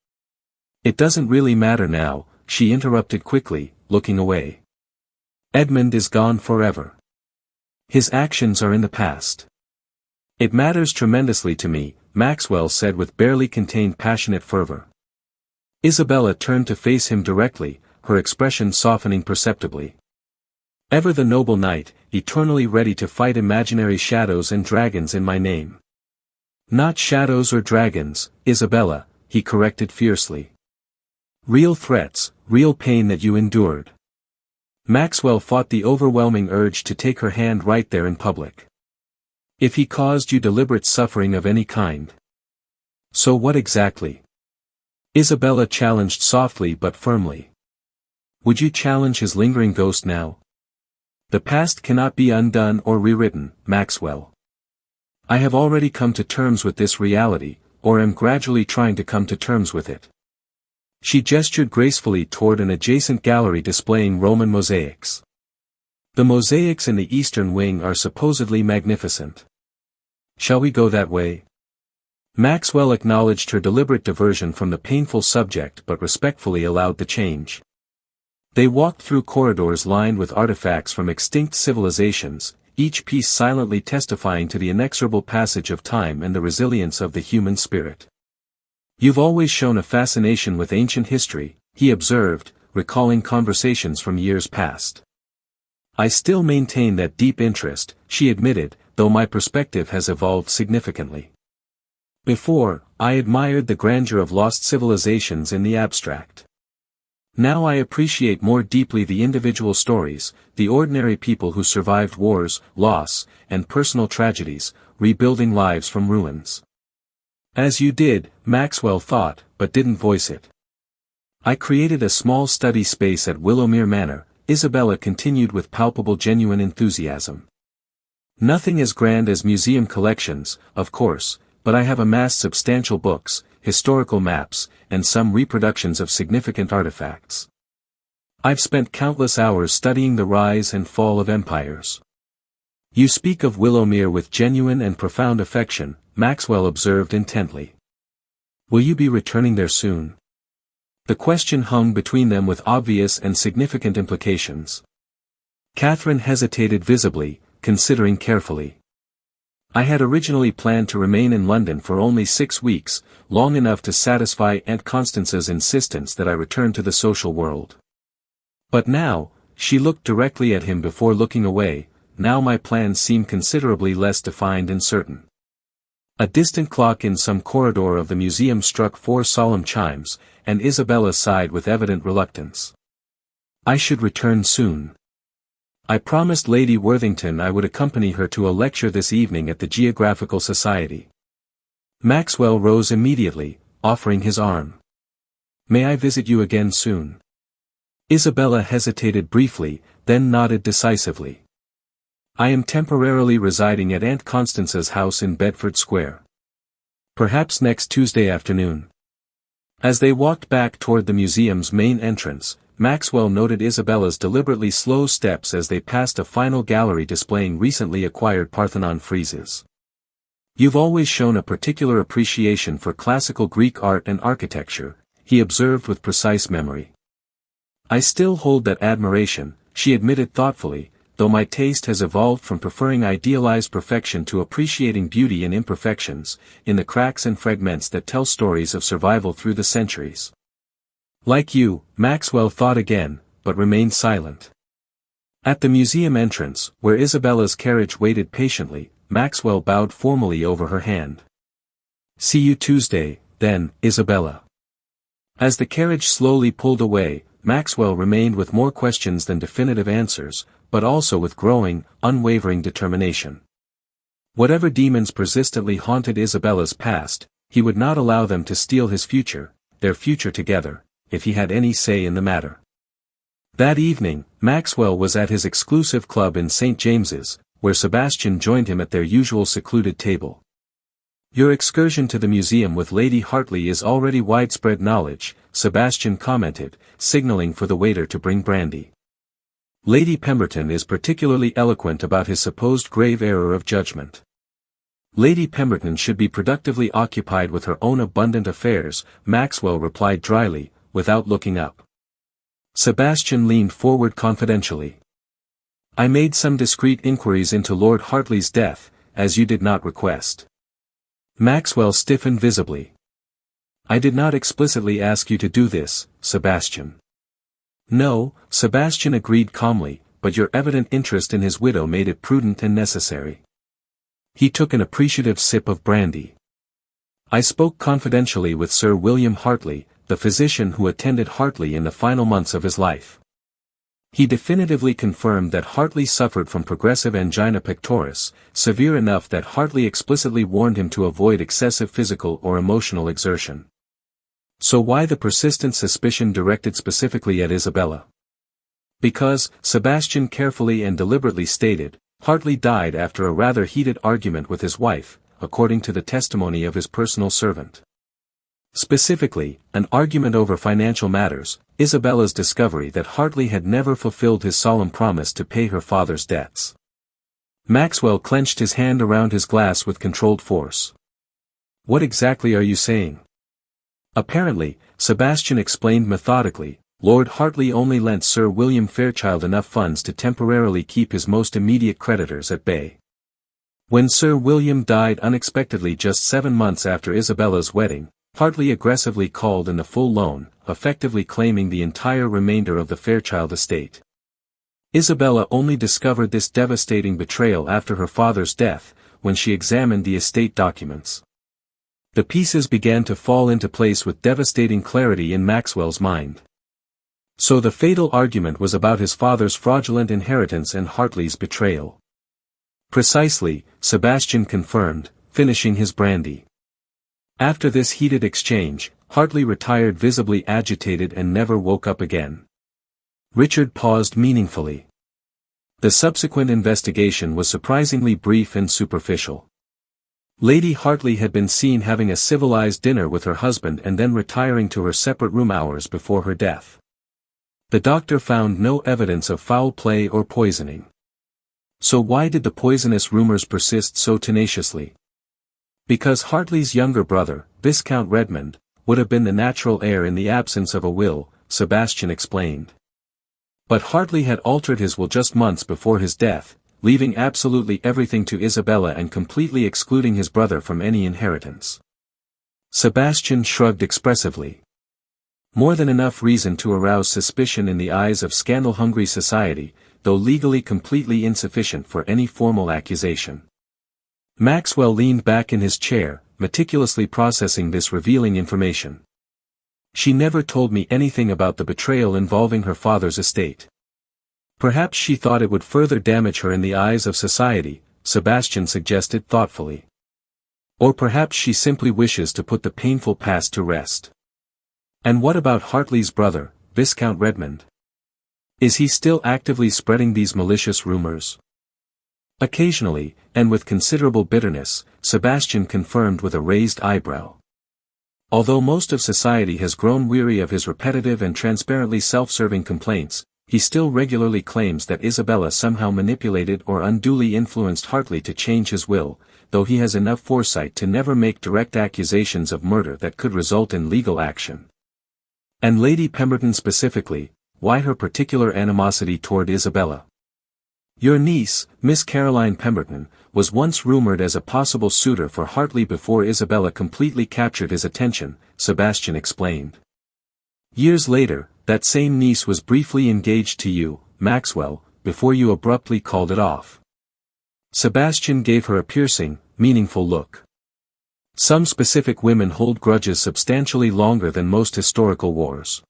"It doesn't really matter now," she interrupted quickly, looking away. "Edmund is gone forever. His actions are in the past." "It matters tremendously to me," Maxwell said with barely contained passionate fervor. Isabella turned to face him directly, her expression softening perceptibly. "Ever the noble knight, eternally ready to fight imaginary shadows and dragons in my name." "Not shadows or dragons, Isabella," he corrected fiercely. "Real threats, real pain that you endured." Maxwell fought the overwhelming urge to take her hand right there in public. "If he caused you deliberate suffering of any kind." "So what exactly?" Isabella challenged softly but firmly. "Would you challenge his lingering ghost now?" "The past cannot be undone or rewritten, Maxwell. I have already come to terms with this reality, or am gradually trying to come to terms with it." She gestured gracefully toward an adjacent gallery displaying Roman mosaics. "The mosaics in the eastern wing are supposedly magnificent. Shall we go that way?" Maxwell acknowledged her deliberate diversion from the painful subject but respectfully allowed the change. They walked through corridors lined with artifacts from extinct civilizations, each piece silently testifying to the inexorable passage of time and the resilience of the human spirit. "You've always shown a fascination with ancient history," he observed, recalling conversations from years past. "I still maintain that deep interest," she admitted, "though my perspective has evolved significantly. Before, I admired the grandeur of lost civilizations in the abstract. Now I appreciate more deeply the individual stories, the ordinary people who survived wars, loss, and personal tragedies, rebuilding lives from ruins." "As you did," Maxwell thought, but didn't voice it. "I created a small study space at Willowmere Manor," Isabella continued with palpable genuine enthusiasm. "Nothing as grand as museum collections, of course, but I have amassed substantial books, historical maps, and some reproductions of significant artifacts. I've spent countless hours studying the rise and fall of empires." "You speak of Willowmere with genuine and profound affection," Maxwell observed intently. "Will you be returning there soon?" The question hung between them with obvious and significant implications. Catherine hesitated visibly, considering carefully. "I had originally planned to remain in London for only 6 weeks, long enough to satisfy Aunt Constance's insistence that I return to the social world. But now," she looked directly at him before looking away, "now my plans seem considerably less defined and certain." A distant clock in some corridor of the museum struck 4 solemn chimes, and Isabella sighed with evident reluctance. "I should return soon. I promised Lady Worthington I would accompany her to a lecture this evening at the Geographical Society." Maxwell rose immediately, offering his arm. "May I visit you again soon?" Isabella hesitated briefly, then nodded decisively. "I am temporarily residing at Aunt Constance's house in Bedford Square. Perhaps next Tuesday afternoon." As they walked back toward the museum's main entrance, Maxwell noted Isabella's deliberately slow steps as they passed a final gallery displaying recently acquired Parthenon friezes. "You've always shown a particular appreciation for classical Greek art and architecture," he observed with precise memory. "I still hold that admiration," she admitted thoughtfully, "though my taste has evolved from preferring idealized perfection to appreciating beauty in imperfections, in the cracks and fragments that tell stories of survival through the centuries." "Like you," Maxwell thought again, but remained silent. At the museum entrance, where Isabella's carriage waited patiently, Maxwell bowed formally over her hand. "See you Tuesday, then, Isabella." As the carriage slowly pulled away, Maxwell remained with more questions than definitive answers, but also with growing, unwavering determination. Whatever demons persistently haunted Isabella's past, he would not allow them to steal his future, their future together, if he had any say in the matter. That evening, Maxwell was at his exclusive club in St. James's, where Sebastian joined him at their usual secluded table. "Your excursion to the museum with Lady Hartley is already widespread knowledge," Sebastian commented, signaling for the waiter to bring brandy. "Lady Pemberton is particularly eloquent about his supposed grave error of judgment." "Lady Pemberton should be productively occupied with her own abundant affairs," Maxwell replied dryly, without looking up. Sebastian leaned forward confidentially. "I made some discreet inquiries into Lord Hartley's death, as you did not request." Maxwell stiffened visibly. "I did not explicitly ask you to do this, Sebastian." "No," Sebastian agreed calmly, "but your evident interest in his widow made it prudent and necessary." He took an appreciative sip of brandy. "I spoke confidentially with Sir William Hartley, the physician who attended Hartley in the final months of his life. He definitively confirmed that Hartley suffered from progressive angina pectoris, severe enough that Hartley explicitly warned him to avoid excessive physical or emotional exertion." "So why the persistent suspicion directed specifically at Isabella?" "Because," Sebastian carefully and deliberately stated, "Hartley died after a rather heated argument with his wife, according to the testimony of his personal servant. Specifically, an argument over financial matters, Isabella's discovery that Hartley had never fulfilled his solemn promise to pay her father's debts." Maxwell clenched his hand around his glass with controlled force. "What exactly are you saying?" "Apparently," Sebastian explained methodically, "Lord Hartley only lent Sir William Fairchild enough funds to temporarily keep his most immediate creditors at bay. When Sir William died unexpectedly just 7 months after Isabella's wedding, Hartley aggressively called in the full loan, effectively claiming the entire remainder of the Fairchild estate. Isabella only discovered this devastating betrayal after her father's death, when she examined the estate documents. The pieces began to fall into place with devastating clarity in Maxwell's mind. So the fatal argument was about his father's fraudulent inheritance and Hartley's betrayal." "Precisely," Sebastian confirmed, finishing his brandy. After this heated exchange, Hartley retired visibly agitated and never woke up again. Richard paused meaningfully. The subsequent investigation was surprisingly brief and superficial. Lady Hartley had been seen having a civilized dinner with her husband and then retiring to her separate room hours before her death. The doctor found no evidence of foul play or poisoning. So why did the poisonous rumors persist so tenaciously? Because Hartley's younger brother, Viscount Redmond, would have been the natural heir in the absence of a will, Sebastian explained. But Hartley had altered his will just months before his death, leaving absolutely everything to Isabella and completely excluding his brother from any inheritance. Sebastian shrugged expressively. More than enough reason to arouse suspicion in the eyes of scandal-hungry society, though legally completely insufficient for any formal accusation. Maxwell leaned back in his chair, meticulously processing this revealing information. "She never told me anything about the betrayal involving her father's estate. Perhaps she thought it would further damage her in the eyes of society," Sebastian suggested thoughtfully. "Or perhaps she simply wishes to put the painful past to rest." "And what about Hartley's brother, Viscount Redmond? Is he still actively spreading these malicious rumors?" "Occasionally, and with considerable bitterness," Sebastian confirmed with a raised eyebrow. "Although most of society has grown weary of his repetitive and transparently self-serving complaints, he still regularly claims that Isabella somehow manipulated or unduly influenced Hartley to change his will, though he has enough foresight to never make direct accusations of murder that could result in legal action." "And Lady Pemberton specifically, why her particular animosity toward Isabella?" "Your niece, Miss Caroline Pemberton, was once rumored as a possible suitor for Hartley before Isabella completely captured his attention," Sebastian explained. "Years later, that same niece was briefly engaged to you, Maxwell, before you abruptly called it off." Sebastian gave her a piercing, meaningful look. "Some specific women hold grudges substantially longer than most historical wars."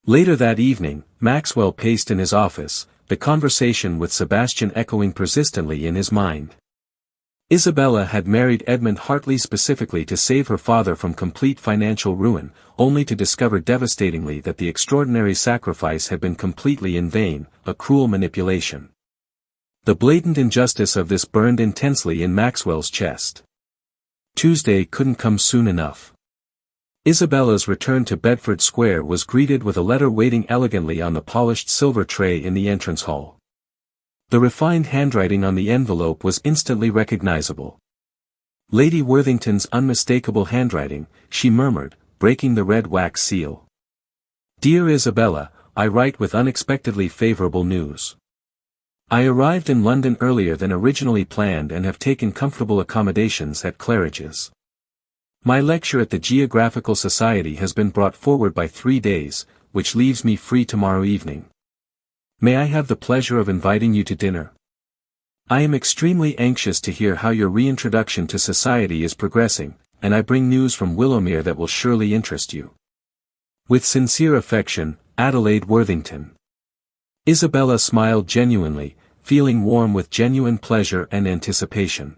Later that evening, Maxwell paced in his office, the conversation with Sebastian echoing persistently in his mind. Isabella had married Edmund Hartley specifically to save her father from complete financial ruin, only to discover devastatingly that the extraordinary sacrifice had been completely in vain, a cruel manipulation. The blatant injustice of this burned intensely in Maxwell's chest. Tuesday couldn't come soon enough. Isabella's return to Bedford Square was greeted with a letter waiting elegantly on the polished silver tray in the entrance hall. The refined handwriting on the envelope was instantly recognizable. Lady Worthington's unmistakable handwriting, she murmured, breaking the red wax seal. Dear Isabella, I write with unexpectedly favorable news. I arrived in London earlier than originally planned and have taken comfortable accommodations at Claridge's. My lecture at the Geographical Society has been brought forward by 3 days, which leaves me free tomorrow evening. May I have the pleasure of inviting you to dinner? I am extremely anxious to hear how your reintroduction to society is progressing, and I bring news from Willowmere that will surely interest you. With sincere affection, Adelaide Worthington. Isabella smiled genuinely, feeling warm with genuine pleasure and anticipation.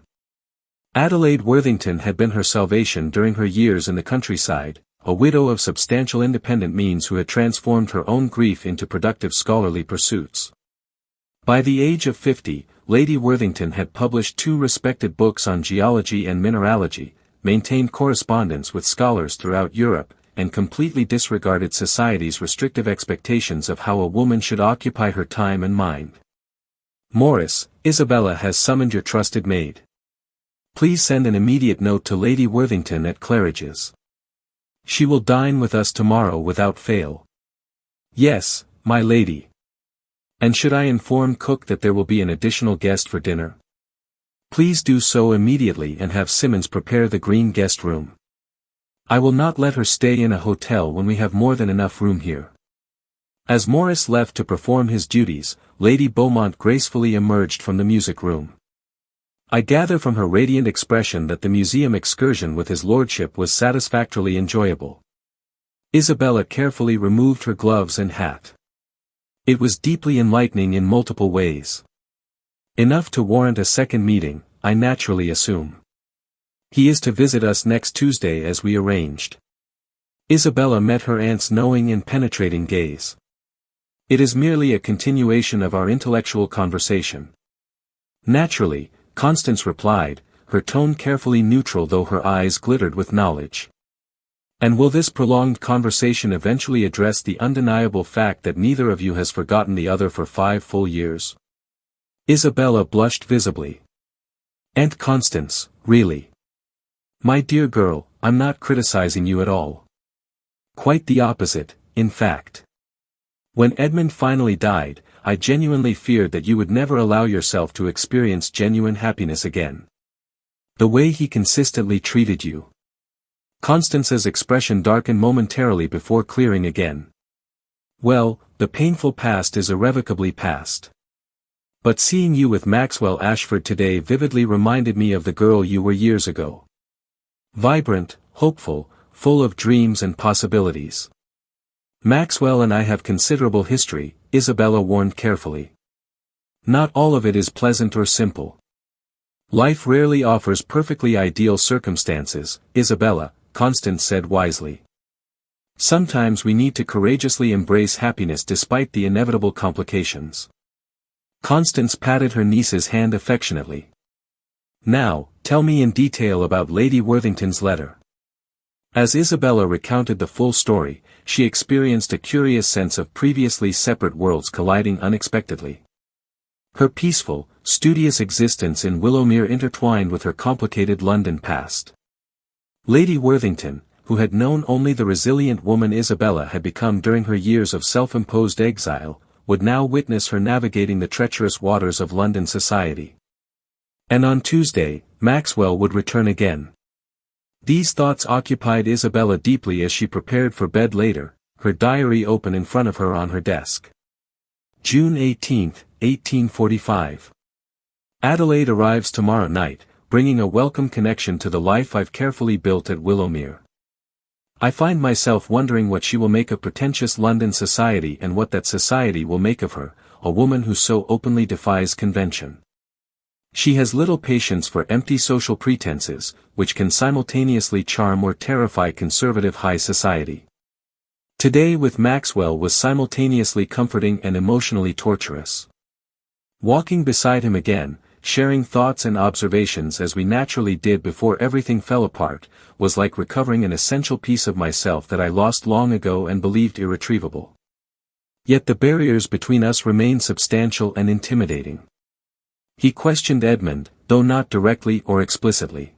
Adelaide Worthington had been her salvation during her years in the countryside, a widow of substantial independent means who had transformed her own grief into productive scholarly pursuits. By the age of 50, Lady Worthington had published 2 respected books on geology and mineralogy, maintained correspondence with scholars throughout Europe, and completely disregarded society's restrictive expectations of how a woman should occupy her time and mind. Morris, Isabella has summoned your trusted maid. Please send an immediate note to Lady Worthington at Claridge's. She will dine with us tomorrow without fail. Yes, my lady. And should I inform cook that there will be an additional guest for dinner? Please do so immediately and have Simmons prepare the green guest room. I will not let her stay in a hotel when we have more than enough room here. As Morris left to perform his duties, Lady Beaumont gracefully emerged from the music room. I gather from her radiant expression that the museum excursion with his lordship was satisfactorily enjoyable. Isabella carefully removed her gloves and hat. It was deeply enlightening in multiple ways. Enough to warrant a second meeting, I naturally assume. He is to visit us next Tuesday as we arranged. Isabella met her aunt's knowing and penetrating gaze. It is merely a continuation of our intellectual conversation. Naturally, Constance replied, her tone carefully neutral though her eyes glittered with knowledge. And will this prolonged conversation eventually address the undeniable fact that neither of you has forgotten the other for 5 full years? Isabella blushed visibly. Aunt Constance, really? My dear girl, I'm not criticizing you at all. Quite the opposite, in fact. When Edmund finally died, I genuinely feared that you would never allow yourself to experience genuine happiness again. The way he consistently treated you. Constance's expression darkened momentarily before clearing again. Well, the painful past is irrevocably past. But seeing you with Maxwell Ashford today vividly reminded me of the girl you were years ago. Vibrant, hopeful, full of dreams and possibilities. Maxwell and I have considerable history, Isabella warned carefully. Not all of it is pleasant or simple. Life rarely offers perfectly ideal circumstances, Isabella, Constance said wisely. Sometimes we need to courageously embrace happiness despite the inevitable complications. Constance patted her niece's hand affectionately. Now, tell me in detail about Lady Worthington's letter. As Isabella recounted the full story, she experienced a curious sense of previously separate worlds colliding unexpectedly. Her peaceful, studious existence in Willowmere intertwined with her complicated London past. Lady Worthington, who had known only the resilient woman Isabella had become during her years of self-imposed exile, would now witness her navigating the treacherous waters of London society. And on Tuesday, Maxwell would return again. These thoughts occupied Isabella deeply as she prepared for bed later, her diary open in front of her on her desk. June 18, 1845. Adelaide arrives tomorrow night, bringing a welcome connection to the life I've carefully built at Willowmere. I find myself wondering what she will make of pretentious London society and what that society will make of her, a woman who so openly defies convention. She has little patience for empty social pretenses, which can simultaneously charm or terrify conservative high society. Today with Maxwell was simultaneously comforting and emotionally torturous. Walking beside him again, sharing thoughts and observations as we naturally did before everything fell apart, was like recovering an essential piece of myself that I lost long ago and believed irretrievable. Yet the barriers between us remained substantial and intimidating. He questioned Edmund, though not directly or explicitly.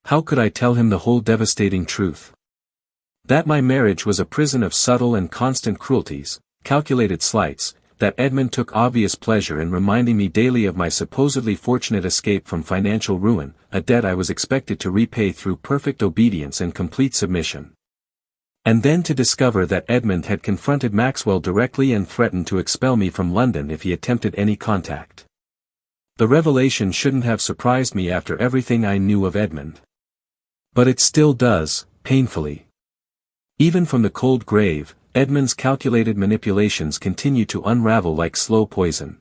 How could I tell him the whole devastating truth? That my marriage was a prison of subtle and constant cruelties, calculated slights, that Edmund took obvious pleasure in reminding me daily of my supposedly fortunate escape from financial ruin, a debt I was expected to repay through perfect obedience and complete submission. And then to discover that Edmund had confronted Maxwell directly and threatened to expel me from London if he attempted any contact. The revelation shouldn't have surprised me after everything I knew of Edmund. But it still does, painfully. Even from the cold grave, Edmund's calculated manipulations continue to unravel like slow poison.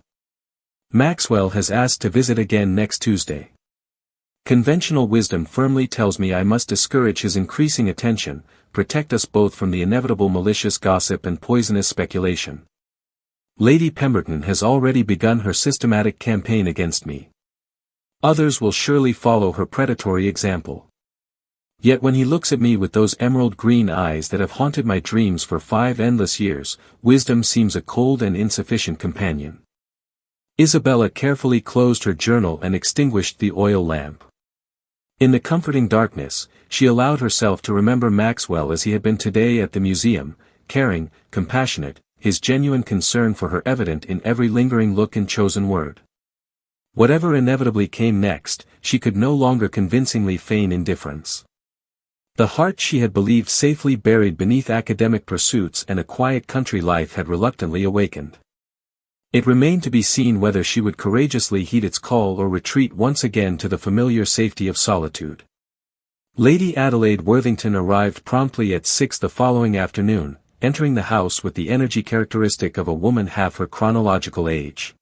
Maxwell has asked to visit again next Tuesday. Conventional wisdom firmly tells me I must discourage his increasing attention, protect us both from the inevitable malicious gossip and poisonous speculation. Lady Pemberton has already begun her systematic campaign against me. Others will surely follow her predatory example. Yet when he looks at me with those emerald green eyes that have haunted my dreams for 5 endless years, wisdom seems a cold and insufficient companion. Isabella carefully closed her journal and extinguished the oil lamp. In the comforting darkness, she allowed herself to remember Maxwell as he had been today at the museum, caring, compassionate, his genuine concern for her evident in every lingering look and chosen word. Whatever inevitably came next, she could no longer convincingly feign indifference. The heart she had believed safely buried beneath academic pursuits and a quiet country life had reluctantly awakened. It remained to be seen whether she would courageously heed its call or retreat once again to the familiar safety of solitude. Lady Adelaide Worthington arrived promptly at 6 the following afternoon, entering the house with the energy characteristic of a woman half her chronological age.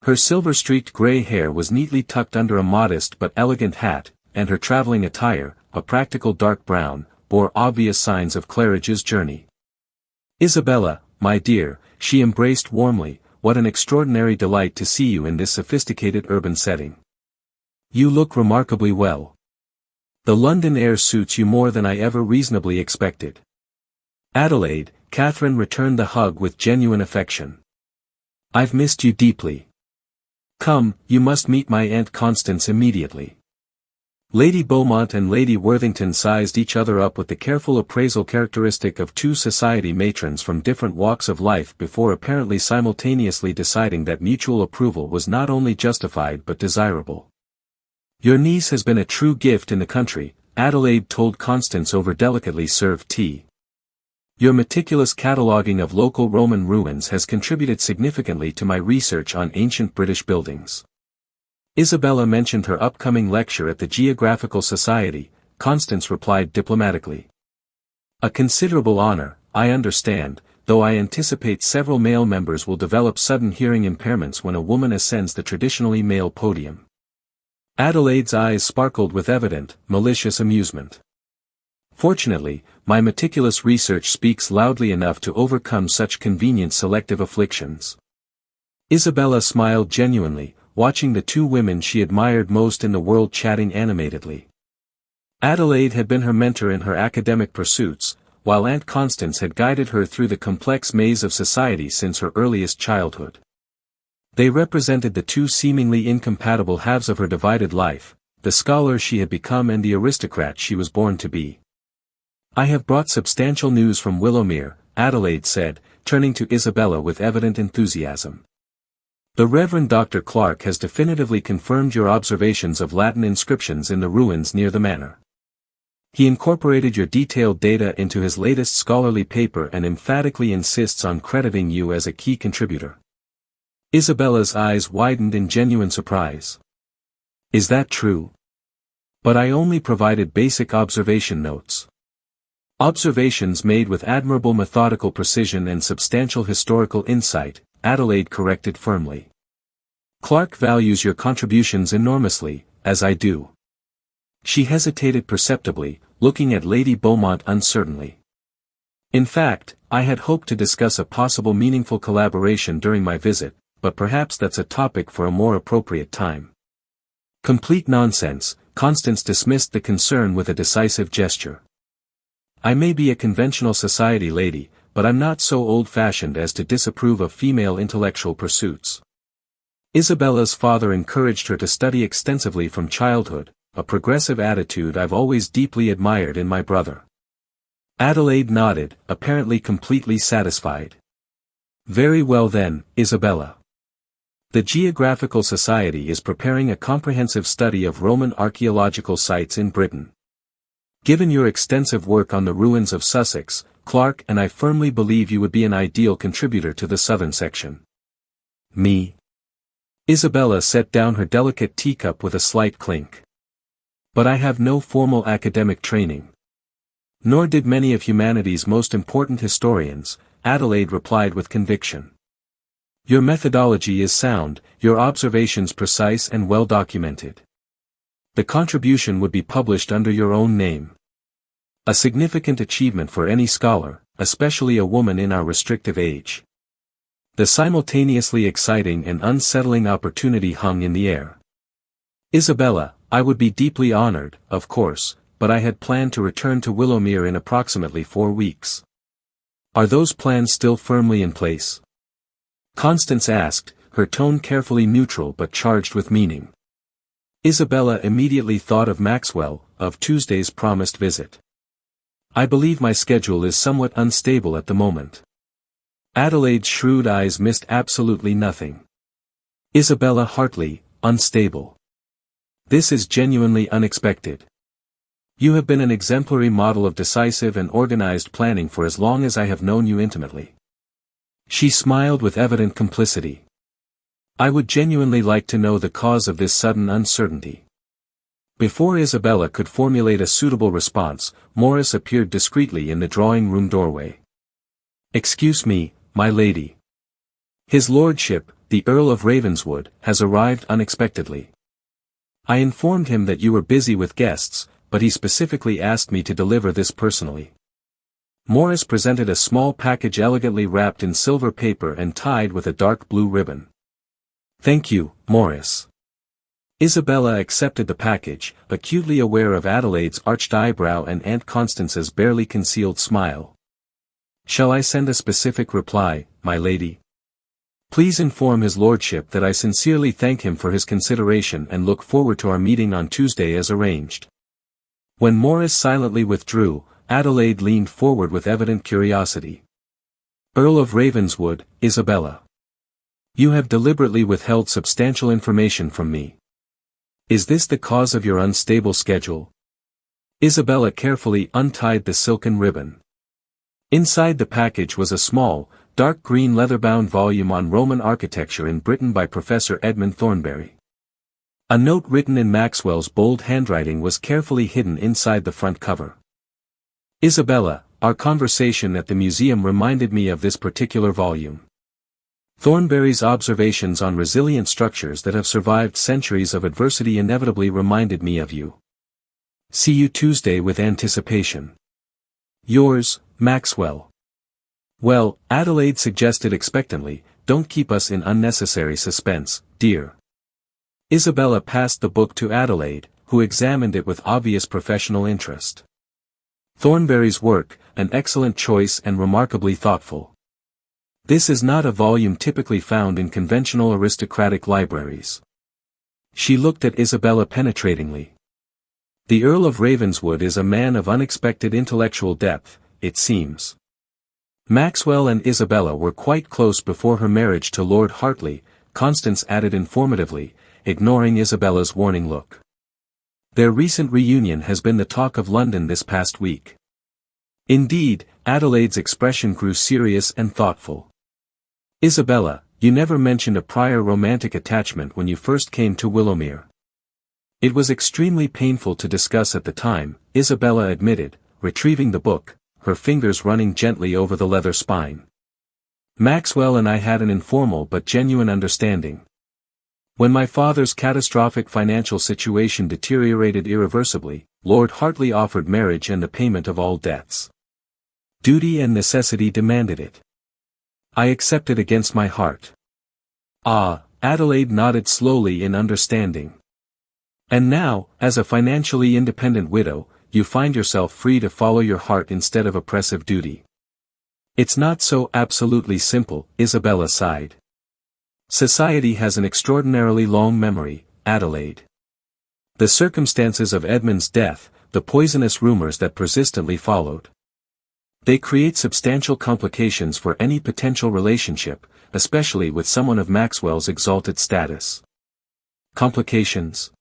Her silver-streaked grey hair was neatly tucked under a modest but elegant hat, and her traveling attire, a practical dark brown, bore obvious signs of Claridge's journey. "Isabella, my dear," she embraced warmly, "what an extraordinary delight to see you in this sophisticated urban setting. You look remarkably well. The London air suits you more than I ever reasonably expected." "Adelaide," Catherine returned the hug with genuine affection. "I've missed you deeply. Come, you must meet my Aunt Constance immediately." Lady Beaumont and Lady Worthington sized each other up with the careful appraisal characteristic of 2 society matrons from different walks of life before apparently simultaneously deciding that mutual approval was not only justified but desirable. "Your niece has been a true gift in the country," Adelaide told Constance over delicately served tea. "Your meticulous cataloguing of local Roman ruins has contributed significantly to my research on ancient British buildings." Isabella mentioned her upcoming lecture at the Geographical Society. Constance replied diplomatically. "A considerable honor, I understand, though I anticipate several male members will develop sudden hearing impairments when a woman ascends the traditionally male podium." Adelaide's eyes sparkled with evident, malicious amusement. "Fortunately, my meticulous research speaks loudly enough to overcome such convenient selective afflictions." Isabella smiled genuinely, watching the 2 women she admired most in the world chatting animatedly. Adelaide had been her mentor in her academic pursuits, while Aunt Constance had guided her through the complex maze of society since her earliest childhood. They represented the 2 seemingly incompatible halves of her divided life, the scholar she had become and the aristocrat she was born to be. "I have brought substantial news from Willowmere," Adelaide said, turning to Isabella with evident enthusiasm. "The Reverend Dr. Clark has definitively confirmed your observations of Latin inscriptions in the ruins near the manor. He incorporated your detailed data into his latest scholarly paper and emphatically insists on crediting you as a key contributor." Isabella's eyes widened in genuine surprise. "Is that true? But I only provided basic observation notes." "Observations made with admirable methodical precision and substantial historical insight," Adelaide corrected firmly. "Clark values your contributions enormously, as I do." She hesitated perceptibly, looking at Lady Beaumont uncertainly. "In fact, I had hoped to discuss a possible meaningful collaboration during my visit," but perhaps that's a topic for a more appropriate time. Complete nonsense, Constance dismissed the concern with a decisive gesture. I may be a conventional society lady, but I'm not so old-fashioned as to disapprove of female intellectual pursuits. Isabella's father encouraged her to study extensively from childhood, a progressive attitude I've always deeply admired in my brother. Adelaide nodded, apparently completely satisfied. Very well then, Isabella. The Geographical Society is preparing a comprehensive study of Roman archaeological sites in Britain. Given your extensive work on the ruins of Sussex, Clark and I firmly believe you would be an ideal contributor to the southern section. Me? Isabella set down her delicate teacup with a slight clink. But I have no formal academic training. Nor did many of humanity's most important historians, Adelaide replied with conviction. Your methodology is sound, your observations precise and well documented. The contribution would be published under your own name. A significant achievement for any scholar, especially a woman in our restrictive age. The simultaneously exciting and unsettling opportunity hung in the air. Isabella, I would be deeply honored, of course, but I had planned to return to Willowmere in approximately 4 weeks. Are those plans still firmly in place? Constance asked, her tone carefully neutral but charged with meaning. Isabella immediately thought of Maxwell, of Tuesday's promised visit. I believe my schedule is somewhat unstable at the moment. Adelaide's shrewd eyes missed absolutely nothing. Isabella Hartley, unstable. This is genuinely unexpected. You have been an exemplary model of decisive and organized planning for as long as I have known you intimately. She smiled with evident complicity. I would genuinely like to know the cause of this sudden uncertainty. Before Isabella could formulate a suitable response, Morris appeared discreetly in the drawing-room doorway. Excuse me, my lady. His lordship, the Earl of Ravenswood, has arrived unexpectedly. I informed him that you were busy with guests, but he specifically asked me to deliver this personally. Morris presented a small package elegantly wrapped in silver paper and tied with a dark blue ribbon. Thank you, Morris. Isabella accepted the package, acutely aware of Adelaide's arched eyebrow and Aunt Constance's barely concealed smile. Shall I send a specific reply, my lady? Please inform his lordship that I sincerely thank him for his consideration and look forward to our meeting on Tuesday as arranged. When Morris silently withdrew, Adelaide leaned forward with evident curiosity. Earl of Ravenswood, Isabella. You have deliberately withheld substantial information from me. Is this the cause of your unstable schedule? Isabella carefully untied the silken ribbon. Inside the package was a small, dark green leather-bound volume on Roman architecture in Britain by Professor Edmund Thornbury. A note written in Maxwell's bold handwriting was carefully hidden inside the front cover. Isabella, our conversation at the museum reminded me of this particular volume. Thornbury's observations on resilient structures that have survived centuries of adversity inevitably reminded me of you. See you Tuesday with anticipation. Yours, Maxwell. Well, Adelaide suggested expectantly, don't keep us in unnecessary suspense, dear. Isabella passed the book to Adelaide, who examined it with obvious professional interest. Thornbury's work, an excellent choice and remarkably thoughtful. This is not a volume typically found in conventional aristocratic libraries. She looked at Isabella penetratingly. The Earl of Ravenswood is a man of unexpected intellectual depth, it seems. Maxwell and Isabella were quite close before her marriage to Lord Hartley, Constance added informatively, ignoring Isabella's warning look. Their recent reunion has been the talk of London this past week. Indeed, Adelaide's expression grew serious and thoughtful. Isabella, you never mentioned a prior romantic attachment when you first came to Willowmere. It was extremely painful to discuss at the time, Isabella admitted, retrieving the book, her fingers running gently over the leather spine. Maxwell and I had an informal but genuine understanding. When my father's catastrophic financial situation deteriorated irreversibly, Lord Hartley offered marriage and the payment of all debts. Duty and necessity demanded it. I accepted against my heart. Ah, Adelaide nodded slowly in understanding. And now, as a financially independent widow, you find yourself free to follow your heart instead of oppressive duty. It's not so absolutely simple, Isabella sighed. Society has an extraordinarily long memory, Adelaide. The circumstances of Edmund's death, the poisonous rumors that persistently followed. They create substantial complications for any potential relationship, especially with someone of Maxwell's exalted status. Complications?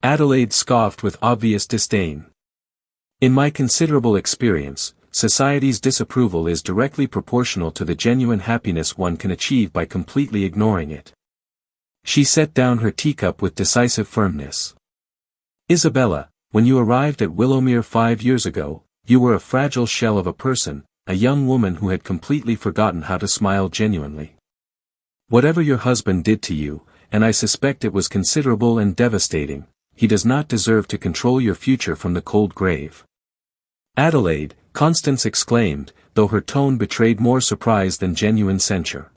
Adelaide scoffed with obvious disdain. In my considerable experience, society's disapproval is directly proportional to the genuine happiness one can achieve by completely ignoring it. She set down her teacup with decisive firmness. Isabella, when you arrived at Willowmere 5 years ago, you were a fragile shell of a person, a young woman who had completely forgotten how to smile genuinely. Whatever your husband did to you, and I suspect it was considerable and devastating, he does not deserve to control your future from the cold grave. Adelaide, Constance exclaimed, though her tone betrayed more surprise than genuine censure.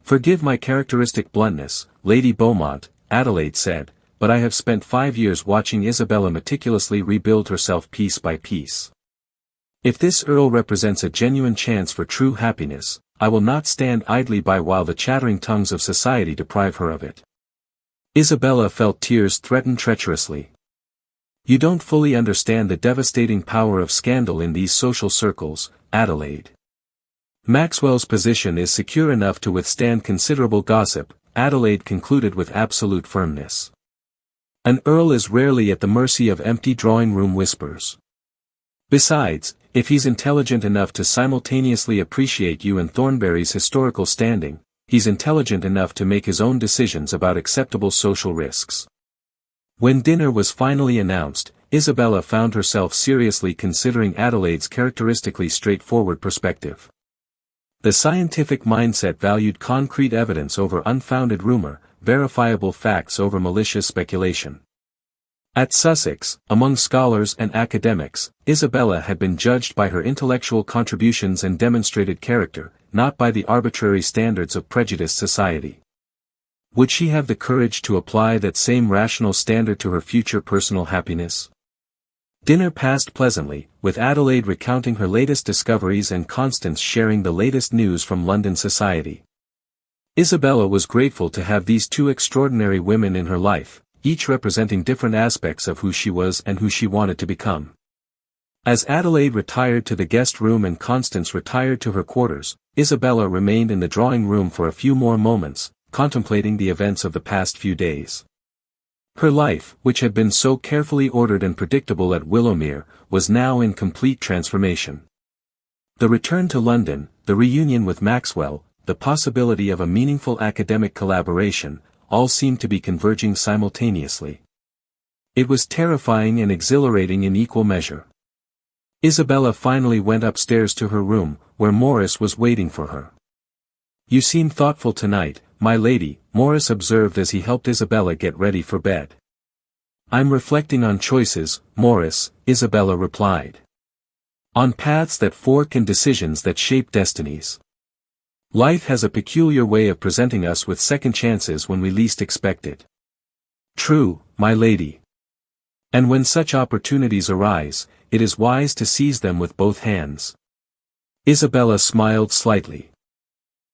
Forgive my characteristic bluntness, Lady Beaumont, Adelaide said, but I have spent 5 years watching Isabella meticulously rebuild herself piece by piece. If this Earl represents a genuine chance for true happiness, I will not stand idly by while the chattering tongues of society deprive her of it. Isabella felt tears threaten treacherously. You don't fully understand the devastating power of scandal in these social circles, Adelaide. Maxwell's position is secure enough to withstand considerable gossip, Adelaide concluded with absolute firmness. An earl is rarely at the mercy of empty drawing-room whispers. Besides, if he's intelligent enough to simultaneously appreciate you and Thornbury's historical standing, he's intelligent enough to make his own decisions about acceptable social risks. When dinner was finally announced, Isabella found herself seriously considering Adelaide's characteristically straightforward perspective. The scientific mindset valued concrete evidence over unfounded rumor, verifiable facts over malicious speculation. At Sussex, among scholars and academics, Isabella had been judged by her intellectual contributions and demonstrated character, not by the arbitrary standards of prejudiced society. Would she have the courage to apply that same rational standard to her future personal happiness? Dinner passed pleasantly, with Adelaide recounting her latest discoveries and Constance sharing the latest news from London society. Isabella was grateful to have these two extraordinary women in her life, each representing different aspects of who she was and who she wanted to become. As Adelaide retired to the guest room and Constance retired to her quarters, Isabella remained in the drawing room for a few more moments, contemplating the events of the past few days. Her life, which had been so carefully ordered and predictable at Willowmere, was now in complete transformation. The return to London, the reunion with Maxwell, the possibility of a meaningful academic collaboration, all seemed to be converging simultaneously. It was terrifying and exhilarating in equal measure. Isabella finally went upstairs to her room, where Morris was waiting for her. "You seem thoughtful tonight, my lady," Morris observed as he helped Isabella get ready for bed. "I'm reflecting on choices, Morris," Isabella replied. "On paths that fork and decisions that shape destinies. Life has a peculiar way of presenting us with second chances when we least expect it." "True, my lady. And when such opportunities arise, it is wise to seize them with both hands." Isabella smiled slightly.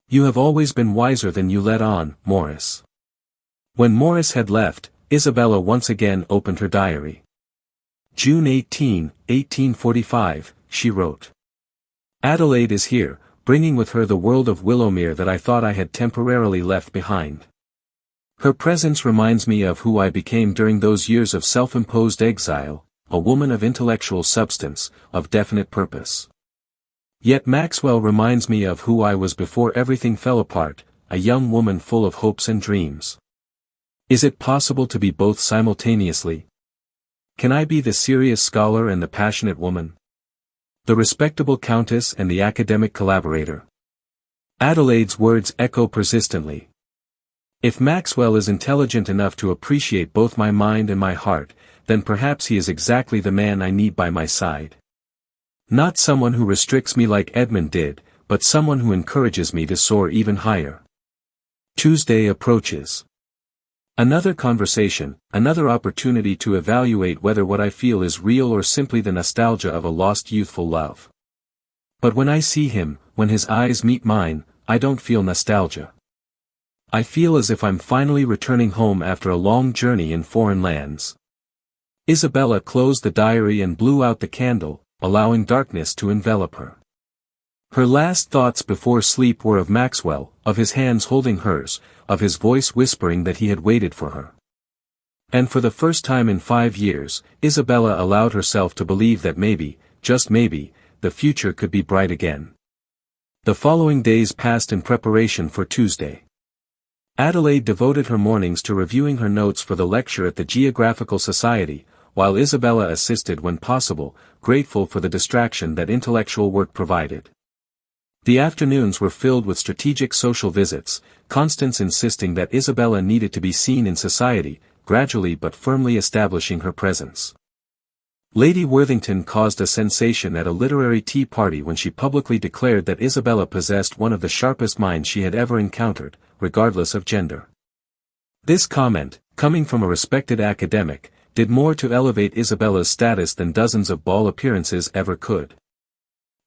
"You have always been wiser than you let on, Morris." When Morris had left, Isabella once again opened her diary. June 18, 1845, she wrote. "Adelaide is here, bringing with her the world of Willowmere that I thought I had temporarily left behind. Her presence reminds me of who I became during those years of self-imposed exile, a woman of intellectual substance, of definite purpose. Yet Maxwell reminds me of who I was before everything fell apart, a young woman full of hopes and dreams. Is it possible to be both simultaneously? Can I be the serious scholar and the passionate woman? The respectable countess and the academic collaborator?" Adelaide's words echo persistently. "If Maxwell is intelligent enough to appreciate both my mind and my heart, then perhaps he is exactly the man I need by my side. Not someone who restricts me like Edmund did, but someone who encourages me to soar even higher." Tuesday approaches. Another conversation, another opportunity to evaluate whether what I feel is real or simply the nostalgia of a lost youthful love. But when I see him, when his eyes meet mine, I don't feel nostalgia. I feel as if I'm finally returning home after a long journey in foreign lands. Isabella closed the diary and blew out the candle, allowing darkness to envelop her. Her last thoughts before sleep were of Maxwell, of his hands holding hers, of his voice whispering that he had waited for her. And for the first time in 5 years, Isabella allowed herself to believe that maybe, just maybe, the future could be bright again. The following days passed in preparation for Tuesday. Adelaide devoted her mornings to reviewing her notes for the lecture at the Geographical Society, while Isabella assisted when possible, grateful for the distraction that intellectual work provided. The afternoons were filled with strategic social visits, Constance insisting that Isabella needed to be seen in society, gradually but firmly establishing her presence. Lady Worthington caused a sensation at a literary tea party when she publicly declared that Isabella possessed one of the sharpest minds she had ever encountered, regardless of gender. This comment, coming from a respected academic, did more to elevate Isabella's status than dozens of ball appearances ever could.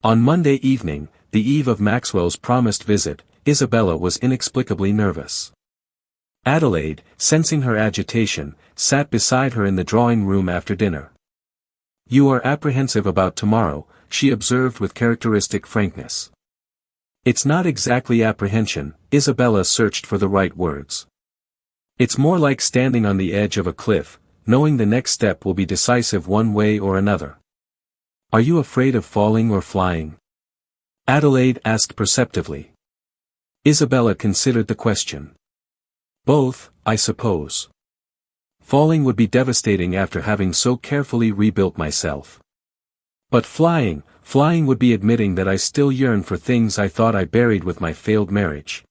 On Monday evening, the eve of Maxwell's promised visit, Isabella was inexplicably nervous. Adelaide, sensing her agitation, sat beside her in the drawing room after dinner. "You are apprehensive about tomorrow," she observed with characteristic frankness. "It's not exactly apprehension," Isabella searched for the right words. "It's more like standing on the edge of a cliff, knowing the next step will be decisive one way or another." "Are you afraid of falling or flying?" Adelaide asked perceptively. Isabella considered the question. "Both, I suppose. Falling would be devastating after having so carefully rebuilt myself. But flying would be admitting that I still yearn for things I thought I buried with my failed marriage."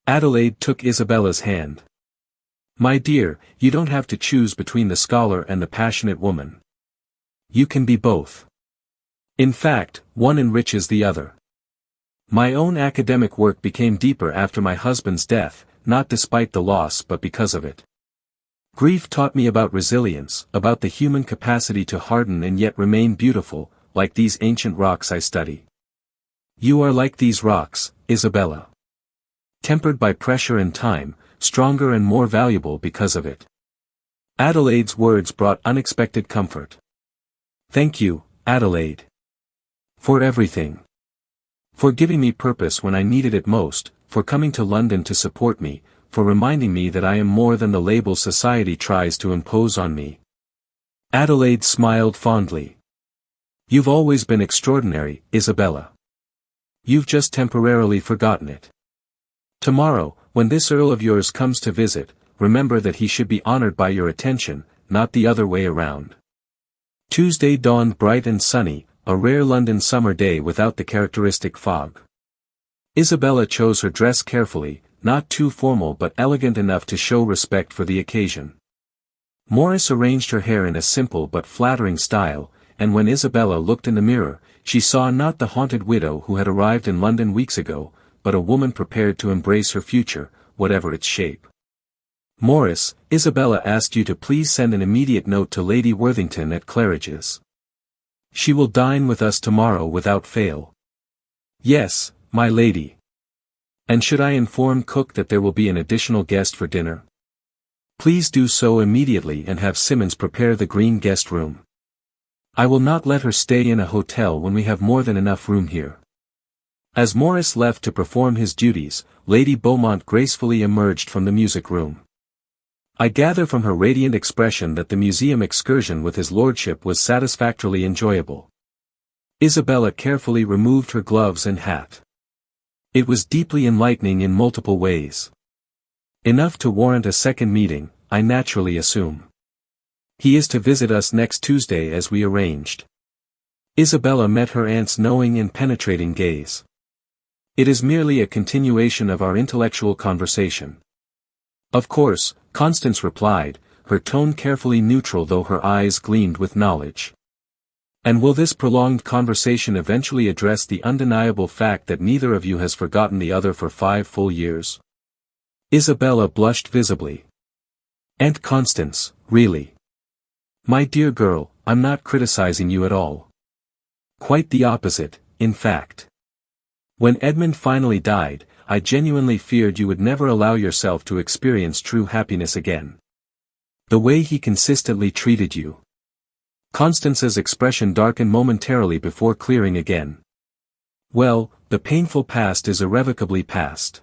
Adelaide took Isabella's hand. "My dear, you don't have to choose between the scholar and the passionate woman. You can be both. In fact, one enriches the other. My own academic work became deeper after my husband's death, not despite the loss but because of it. Grief taught me about resilience, about the human capacity to harden and yet remain beautiful, like these ancient rocks I study. You are like these rocks, Isabella. Tempered by pressure and time, stronger and more valuable because of it." Adelaide's words brought unexpected comfort. "Thank you, Adelaide. For everything. For giving me purpose when I needed it most, for coming to London to support me, for reminding me that I am more than the label society tries to impose on me." Adelaide smiled fondly. "You've always been extraordinary, Isabella. You've just temporarily forgotten it. Tomorrow, when this Earl of yours comes to visit, remember that he should be honored by your attention, not the other way around." Tuesday dawned bright and sunny, a rare London summer day without the characteristic fog. Isabella chose her dress carefully, not too formal but elegant enough to show respect for the occasion. Morris arranged her hair in a simple but flattering style, and when Isabella looked in the mirror, she saw not the haunted widow who had arrived in London weeks ago, but a woman prepared to embrace her future, whatever its shape. "Morris, Isabella asked you to please send an immediate note to Lady Worthington at Claridge's. She will dine with us tomorrow without fail." "Yes, my lady. And should I inform cook that there will be an additional guest for dinner?" "Please do so immediately and have Simmons prepare the green guest room. I will not let her stay in a hotel when we have more than enough room here." As Morris left to perform his duties, Lady Beaumont gracefully emerged from the music room. I gather from her radiant expression that the museum excursion with his lordship was satisfactorily enjoyable. Isabella carefully removed her gloves and hat. It was deeply enlightening in multiple ways. Enough to warrant a second meeting, I naturally assume. He is to visit us next Tuesday as we arranged. Isabella met her aunt's knowing and penetrating gaze. "It is merely a continuation of our intellectual conversation." "Of course," Constance replied, her tone carefully neutral though her eyes gleamed with knowledge. "And will this prolonged conversation eventually address the undeniable fact that neither of you has forgotten the other for 5 full years?" Isabella blushed visibly. Aunt Constance, really? My dear girl, I'm not criticizing you at all. Quite the opposite, in fact. When Edmund finally died, I genuinely feared you would never allow yourself to experience true happiness again. The way he consistently treated you. Constance's expression darkened momentarily before clearing again. Well, the painful past is irrevocably past.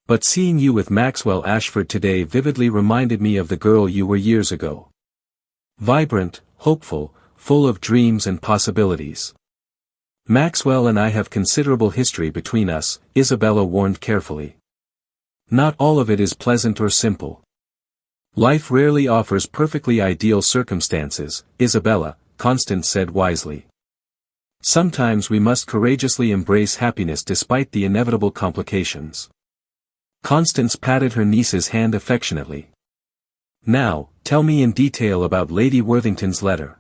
But seeing you with Maxwell Ashford today vividly reminded me of the girl you were years ago. Vibrant, hopeful, full of dreams and possibilities. Maxwell and I have considerable history between us, Isabella warned carefully. Not all of it is pleasant or simple. Life rarely offers perfectly ideal circumstances, Isabella, Constance said wisely. Sometimes we must courageously embrace happiness despite the inevitable complications. Constance patted her niece's hand affectionately. Now, tell me in detail about Lady Worthington's letter.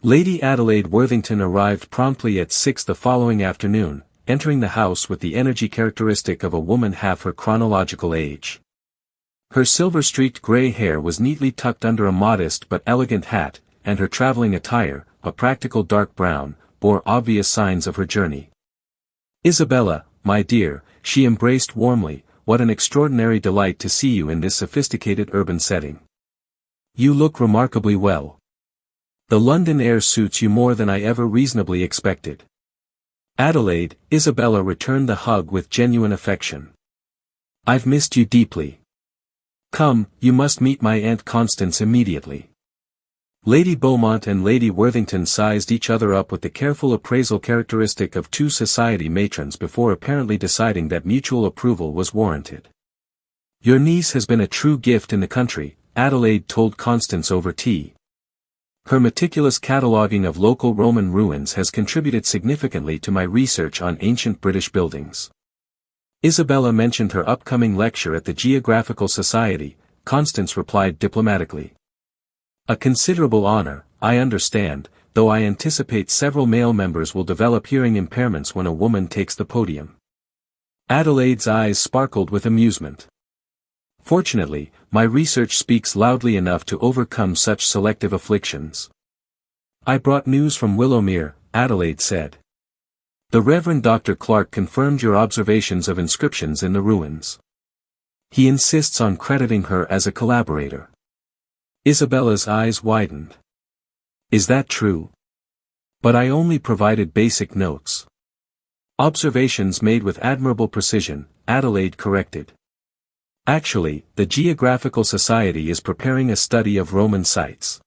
Lady Adelaide Worthington arrived promptly at 6 the following afternoon, entering the house with the energy characteristic of a woman half her chronological age. Her silver-streaked grey hair was neatly tucked under a modest but elegant hat, and her traveling attire, a practical dark brown, bore obvious signs of her journey. Isabella, my dear, she embraced warmly, what an extraordinary delight to see you in this sophisticated urban setting. You look remarkably well. The London air suits you more than I ever reasonably expected. Adelaide, Isabella returned the hug with genuine affection. I've missed you deeply. Come, you must meet my Aunt Constance immediately. Lady Beaumont and Lady Worthington sized each other up with the careful appraisal characteristic of two society matrons before apparently deciding that mutual approval was warranted. Your niece has been a true gift in the country, Adelaide told Constance over tea. Her meticulous cataloguing of local Roman ruins has contributed significantly to my research on ancient British buildings. Isabella mentioned her upcoming lecture at the Geographical Society, Constance replied diplomatically. A considerable honor, I understand, though I anticipate several male members will develop hearing impairments when a woman takes the podium. Adelaide's eyes sparkled with amusement. Fortunately, my research speaks loudly enough to overcome such selective afflictions. I brought news from Willowmere, Adelaide said. The Reverend Dr. Clark confirmed your observations of inscriptions in the ruins. He insists on crediting her as a collaborator. Isabella's eyes widened. Is that true? But I only provided basic notes. Observations made with admirable precision, Adelaide corrected. Actually, the Geographical Society is preparing a study of Roman sites.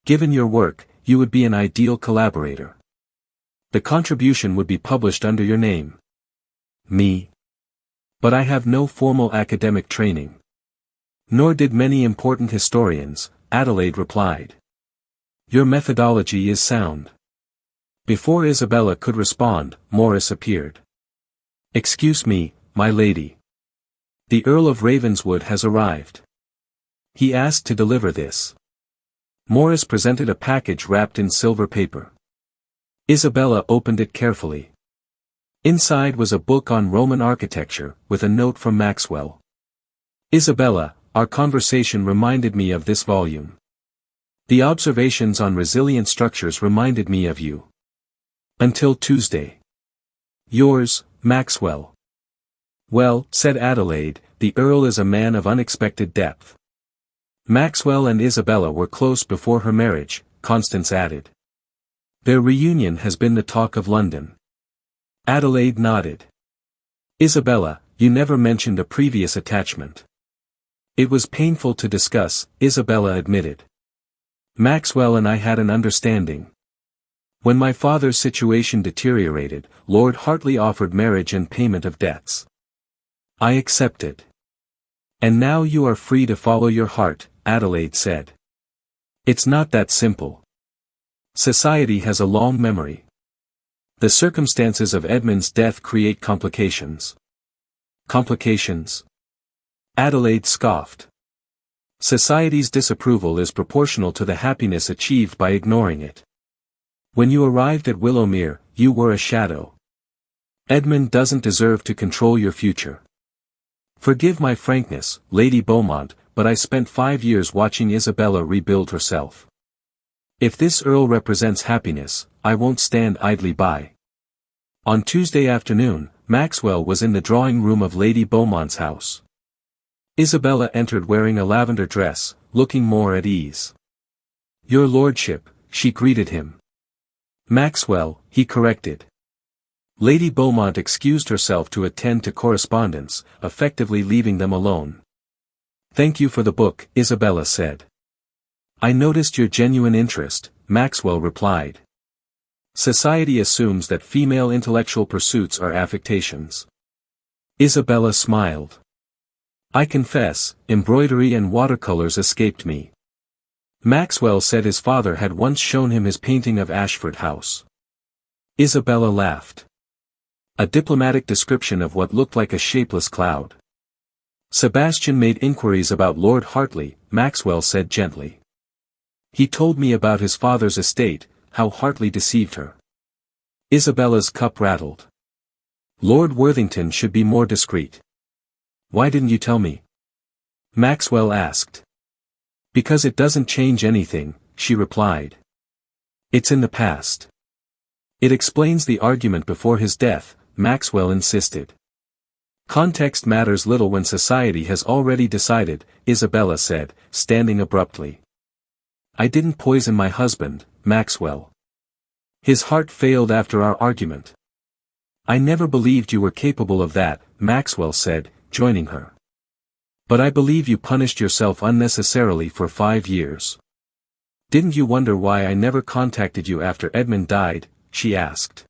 Given your work, you would be an ideal collaborator. The contribution would be published under your name. Me? But I have no formal academic training. Nor did many important historians, Adelaide replied. Your methodology is sound. Before Isabella could respond, Morris appeared. Excuse me, my lady. The Earl of Ravenswood has arrived. He asked to deliver this. Morris presented a package wrapped in silver paper. Isabella opened it carefully. Inside was a book on Roman architecture, with a note from Maxwell. Isabella, our conversation reminded me of this volume. The observations on resilient structures reminded me of you. Until Tuesday. Yours, Maxwell. Well, said Adelaide, the Earl is a man of unexpected depth. Maxwell and Isabella were close before her marriage, Constance added. Their reunion has been the talk of London. Adelaide nodded. Isabella, you never mentioned a previous attachment. It was painful to discuss, Isabella admitted. Maxwell and I had an understanding. When my father's situation deteriorated, Lord Hartley offered marriage and payment of debts. I accepted. And now you are free to follow your heart, Adelaide said. It's not that simple. Society has a long memory. The circumstances of Edmund's death create complications. Complications? Adelaide scoffed. Society's disapproval is proportional to the happiness achieved by ignoring it. When you arrived at Willowmere, you were a shadow. Edmund doesn't deserve to control your future. Forgive my frankness, Lady Beaumont, but I spent 5 years watching Isabella rebuild herself. If this Earl represents happiness, I won't stand idly by. On Tuesday afternoon, Maxwell was in the drawing room of Lady Beaumont's house. Isabella entered wearing a lavender dress, looking more at ease. Your lordship, she greeted him. Maxwell, he corrected. Lady Beaumont excused herself to attend to correspondence, effectively leaving them alone. Thank you for the book, Isabella said. I noticed your genuine interest, Maxwell replied. Society assumes that female intellectual pursuits are affectations. Isabella smiled. I confess, embroidery and watercolors escaped me. Maxwell said his father had once shown him his painting of Ashford House. Isabella laughed. A diplomatic description of what looked like a shapeless cloud. Sebastian made inquiries about Lord Hartley, Maxwell said gently. He told me about his father's estate, how Hartley deceived her. Isabella's cup rattled. Lord Worthington should be more discreet. Why didn't you tell me? Maxwell asked. Because it doesn't change anything, she replied. It's in the past. It explains the argument before his death, Maxwell insisted. Context matters little when society has already decided, Isabella said, standing abruptly. I didn't poison my husband, Maxwell. His heart failed after our argument. I never believed you were capable of that, Maxwell said, joining her. But I believe you punished yourself unnecessarily for 5 years. Didn't you wonder why I never contacted you after Edmund died, she asked.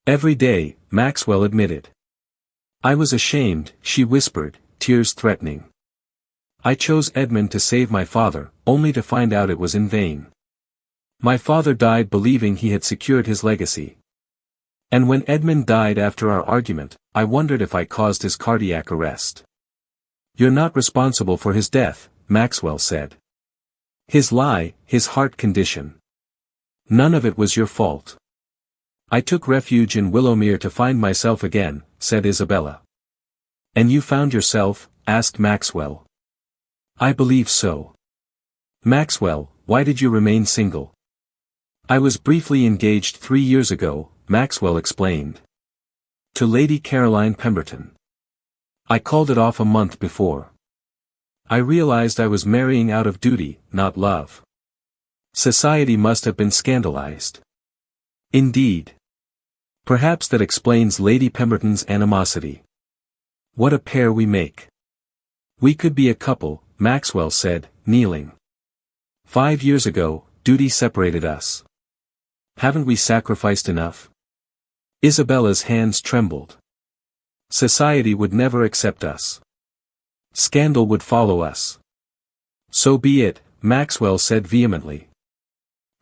Every day, Maxwell admitted. I was ashamed, she whispered, tears threatening. I chose Edmund to save my father, only to find out it was in vain. My father died believing he had secured his legacy. And when Edmund died after our argument, I wondered if I caused his cardiac arrest. You're not responsible for his death, Maxwell said. His lie, his heart condition. None of it was your fault. I took refuge in Willowmere to find myself again, said Isabella. And you found yourself? Asked Maxwell. I believe so. Maxwell, why did you remain single? I was briefly engaged 3 years ago, Maxwell explained. To Lady Caroline Pemberton. I called it off a month before. I realized I was marrying out of duty, not love. Society must have been scandalized. Indeed. Perhaps that explains Lady Pemberton's animosity. What a pair we make. We could be a couple, Maxwell said, kneeling. 5 years ago, duty separated us. Haven't we sacrificed enough? Isabella's hands trembled. Society would never accept us. Scandal would follow us. So be it, Maxwell said vehemently.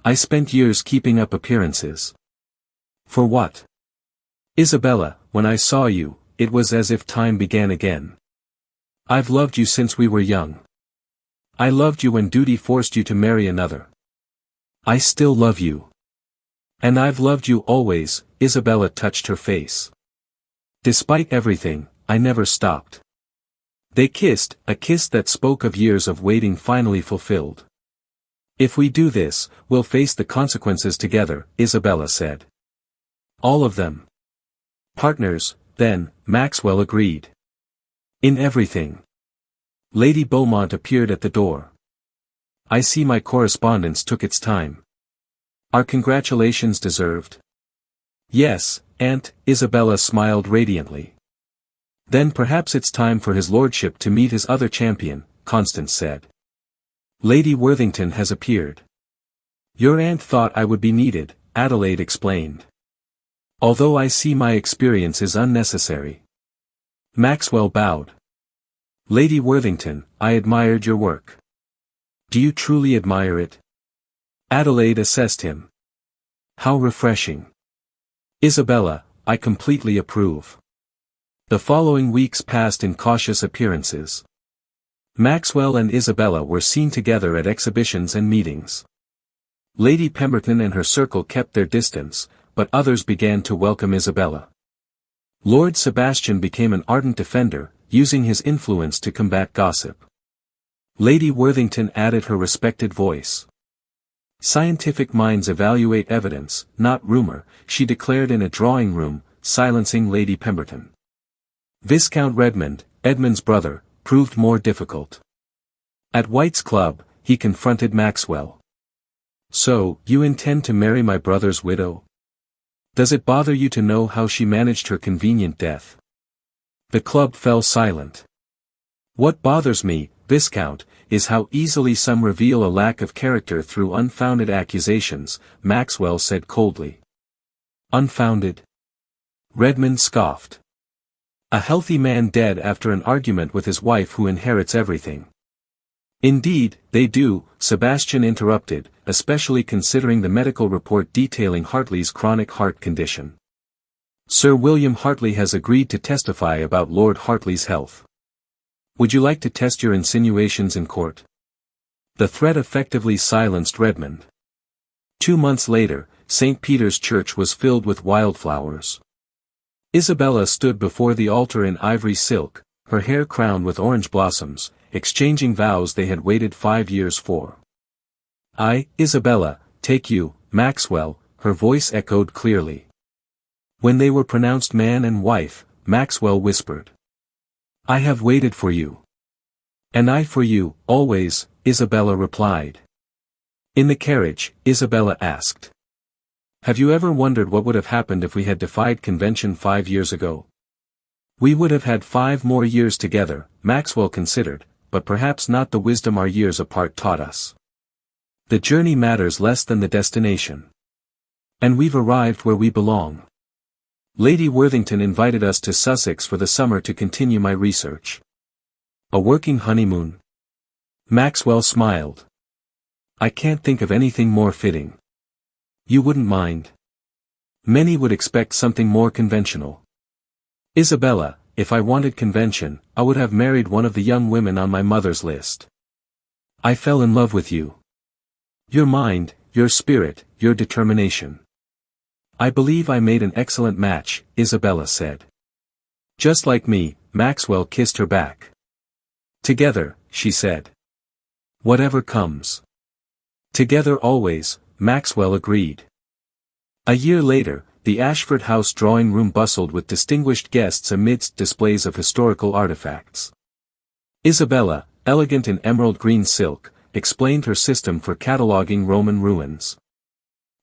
I spent years keeping up appearances. For what? Isabella, when I saw you, it was as if time began again. I've loved you since we were young. I loved you when duty forced you to marry another. I still love you. And I've loved you always, Isabella touched her face. Despite everything, I never stopped. They kissed, a kiss that spoke of years of waiting finally fulfilled. If we do this, we'll face the consequences together, Isabella said. All of them. Partners, then, Maxwell agreed. In everything. Lady Beaumont appeared at the door. I see my correspondence took its time. Are congratulations deserved? Yes, Aunt, Isabella smiled radiantly. Then perhaps it's time for his lordship to meet his other champion, Constance said. Lady Worthington has appeared. Your aunt thought I would be needed, Adelaide explained. Although I see my experience is unnecessary. Maxwell bowed. Lady Worthington, I admired your work. Do you truly admire it? Adelaide assessed him. How refreshing. Isabella, I completely approve. The following weeks passed in cautious appearances. Maxwell and Isabella were seen together at exhibitions and meetings. Lady Pemberton and her circle kept their distance, but others began to welcome Isabella. Lord Sebastian became an ardent defender, using his influence to combat gossip. Lady Worthington added her respected voice. Scientific minds evaluate evidence, not rumor, she declared in a drawing room, silencing Lady Pemberton. Viscount Redmond, Edmund's brother, proved more difficult. At White's club, he confronted Maxwell. "So, you intend to marry my brother's widow? Does it bother you to know how she managed her convenient death?" The club fell silent. "What bothers me, Viscount, is how easily some reveal a lack of character through unfounded accusations," Maxwell said coldly. "Unfounded?" Redmond scoffed. "A healthy man dead after an argument with his wife who inherits everything." "Indeed, they do," Sebastian interrupted, "especially considering the medical report detailing Hartley's chronic heart condition. Sir William Hartley has agreed to testify about Lord Hartley's health. Would you like to test your insinuations in court?" The threat effectively silenced Redmond. 2 months later, St. Peter's Church was filled with wildflowers. Isabella stood before the altar in ivory silk, her hair crowned with orange blossoms, exchanging vows they had waited 5 years for. "I, Isabella, take you, Maxwell," her voice echoed clearly. When they were pronounced man and wife, Maxwell whispered, "I have waited for you." "And I for you, always," Isabella replied. In the carriage, Isabella asked, "Have you ever wondered what would have happened if we had defied convention 5 years ago?" "We would have had 5 more years together," Maxwell considered, "but perhaps not the wisdom our years apart taught us. The journey matters less than the destination. And we've arrived where we belong. Lady Worthington invited us to Sussex for the summer to continue my research." "A working honeymoon?" Maxwell smiled. "I can't think of anything more fitting." "You wouldn't mind?" "Many would expect something more conventional." "Isabella, if I wanted convention, I would have married one of the young women on my mother's list. I fell in love with you. Your mind, your spirit, your determination. I believe I made an excellent match," Isabella said. "Just like me," Maxwell kissed her back. "Together," she said. "Whatever comes." "Together always," Maxwell agreed. A year later, the Ashford House drawing room bustled with distinguished guests amidst displays of historical artifacts. Isabella, elegant in emerald green silk, explained her system for cataloguing Roman ruins.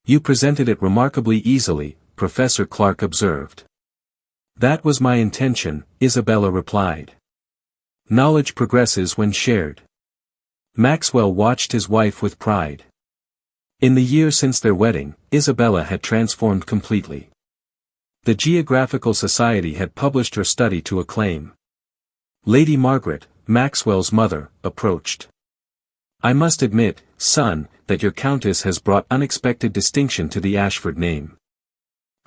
"You presented it remarkably easily," Professor Clark observed. "That was my intention," Isabella replied. "Knowledge progresses when shared." Maxwell watched his wife with pride. In the year since their wedding, Isabella had transformed completely. The Geographical Society had published her study to acclaim. Lady Margaret, Maxwell's mother, approached. "I must admit, son, that your countess has brought unexpected distinction to the Ashford name.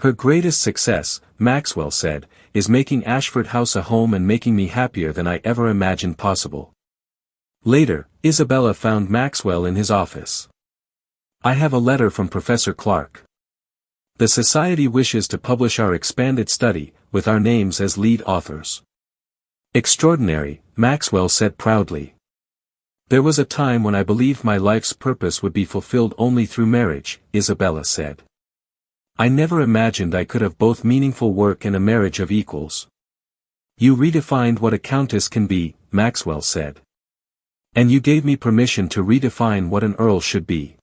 Her greatest success," Maxwell said, "is making Ashford House a home and making me happier than I ever imagined possible." Later, Isabella found Maxwell in his office. "I have a letter from Professor Clark. The Society wishes to publish our expanded study, with our names as lead authors." "Extraordinary," Maxwell said proudly. "There was a time when I believed my life's purpose would be fulfilled only through marriage," Isabella said. "I never imagined I could have both meaningful work and a marriage of equals." "You redefined what a countess can be," Maxwell said. "And you gave me permission to redefine what an earl should be."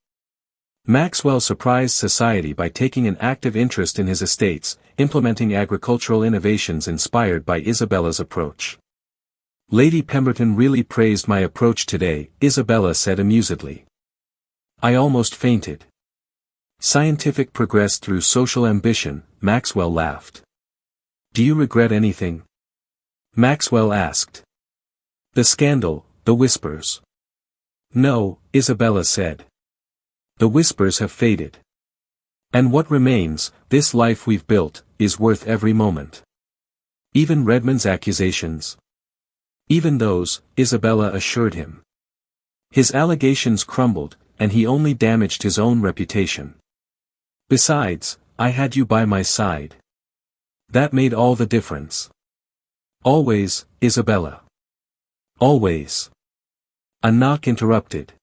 Maxwell surprised society by taking an active interest in his estates, implementing agricultural innovations inspired by Isabella's approach. "Lady Pemberton really praised my approach today," Isabella said amusedly. "I almost fainted." "Scientific progress through social ambition," Maxwell laughed. "Do you regret anything?" Maxwell asked. "The scandal, the whispers." "No," Isabella said. "The whispers have faded. And what remains, this life we've built, is worth every moment." "Even Redmond's accusations?" "Even those," Isabella assured him. "His allegations crumbled, and he only damaged his own reputation. Besides, I had you by my side. That made all the difference." Always, Isabella. Always. A knock interrupted.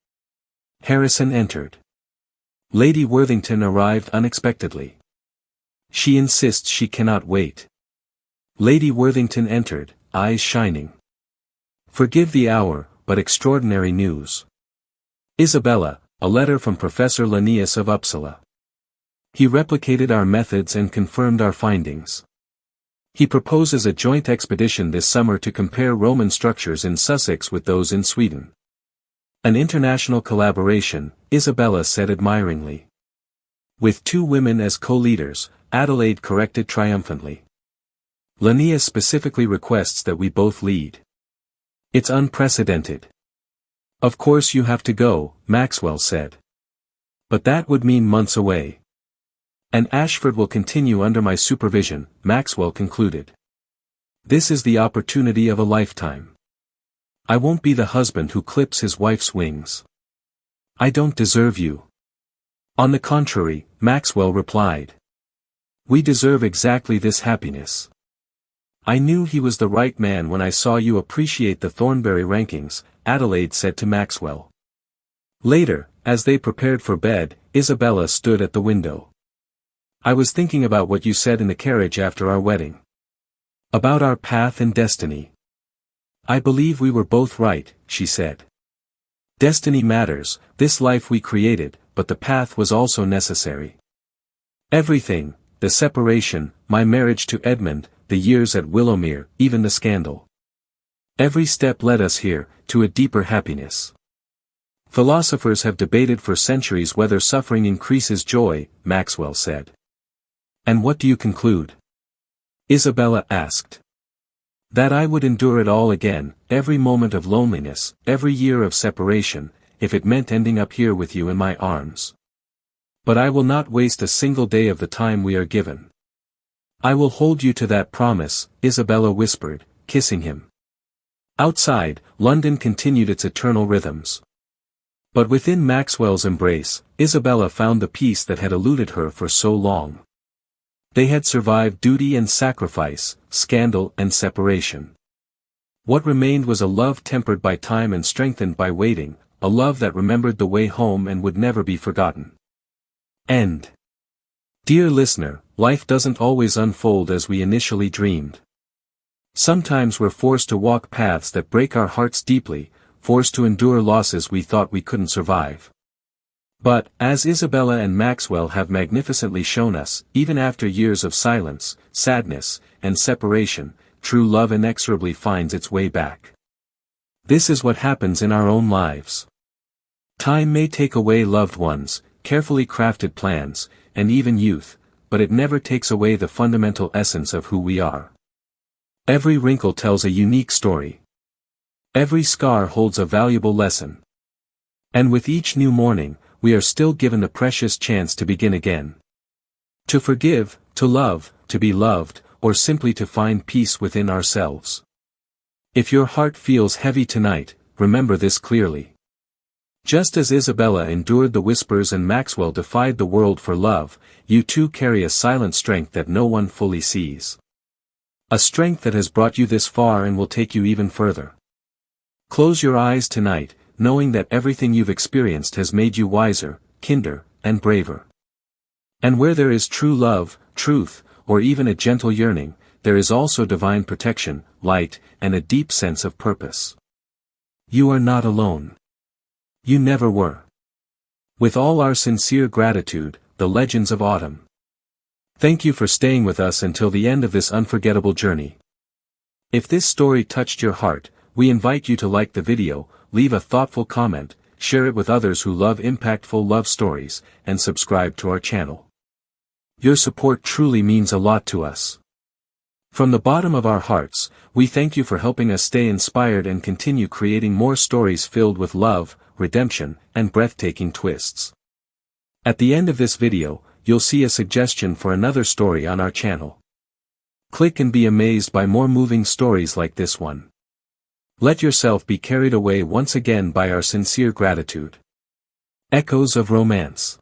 Harrison entered. Lady Worthington arrived unexpectedly. She insists she cannot wait. Lady Worthington entered, eyes shining. Forgive the hour, but extraordinary news. Isabella, a letter from Professor Linnaeus of Uppsala. He replicated our methods and confirmed our findings. He proposes a joint expedition this summer to compare Roman structures in Sussex with those in Sweden. An international collaboration, Isabella said admiringly. With 2 women as co-leaders, Adelaide corrected triumphantly. Linnaeus specifically requests that we both lead. It's unprecedented. Of course you have to go, Maxwell said. But that would mean months away. And Ashford will continue under my supervision, Maxwell concluded. This is the opportunity of a lifetime. I won't be the husband who clips his wife's wings. I don't deserve you. On the contrary, Maxwell replied. We deserve exactly this happiness. I knew he was the right man when I saw you appreciate the Thornbury rankings, Adelaide said to Maxwell. Later, as they prepared for bed, Isabella stood at the window. I was thinking about what you said in the carriage after our wedding. About our path and destiny. I believe we were both right, she said. Destiny matters, this life we created, but the path was also necessary. Everything, the separation, my marriage to Edmund, the years at Willowmere, even the scandal. Every step led us here, to a deeper happiness. Philosophers have debated for centuries whether suffering increases joy, Maxwell said. And what do you conclude? Isabella asked. That I would endure it all again, every moment of loneliness, every year of separation, if it meant ending up here with you in my arms. But I will not waste a single day of the time we are given. I will hold you to that promise, Isabella whispered, kissing him. Outside, London continued its eternal rhythms. But within Maxwell's embrace, Isabella found the peace that had eluded her for so long. They had survived duty and sacrifice, scandal and separation. What remained was a love tempered by time and strengthened by waiting, a love that remembered the way home and would never be forgotten. End. Dear listener, life doesn't always unfold as we initially dreamed. Sometimes we're forced to walk paths that break our hearts deeply, forced to endure losses we thought we couldn't survive. But, as Isabella and Maxwell have magnificently shown us, even after years of silence, sadness, and separation, true love inexorably finds its way back. This is what happens in our own lives. Time may take away loved ones, carefully crafted plans, and even youth, but it never takes away the fundamental essence of who we are. Every wrinkle tells a unique story. Every scar holds a valuable lesson. And with each new morning, we are still given the precious chance to begin again. To forgive, to love, to be loved, or simply to find peace within ourselves. If your heart feels heavy tonight, remember this clearly. Just as Isabella endured the whispers and Maxwell defied the world for love, you too carry a silent strength that no one fully sees. A strength that has brought you this far and will take you even further. Close your eyes tonight, knowing that everything you've experienced has made you wiser, kinder, and braver. And where there is true love, truth, or even a gentle yearning, there is also divine protection, light, and a deep sense of purpose. You are not alone. You never were. With all our sincere gratitude, the Legends of Autumn. Thank you for staying with us until the end of this unforgettable journey. If this story touched your heart, we invite you to like the video, leave a thoughtful comment, share it with others who love impactful love stories, and subscribe to our channel. Your support truly means a lot to us. From the bottom of our hearts, we thank you for helping us stay inspired and continue creating more stories filled with love, redemption, and breathtaking twists. At the end of this video, you'll see a suggestion for another story on our channel. Click and be amazed by more moving stories like this one. Let yourself be carried away once again by our sincere gratitude. Echoes of Romance.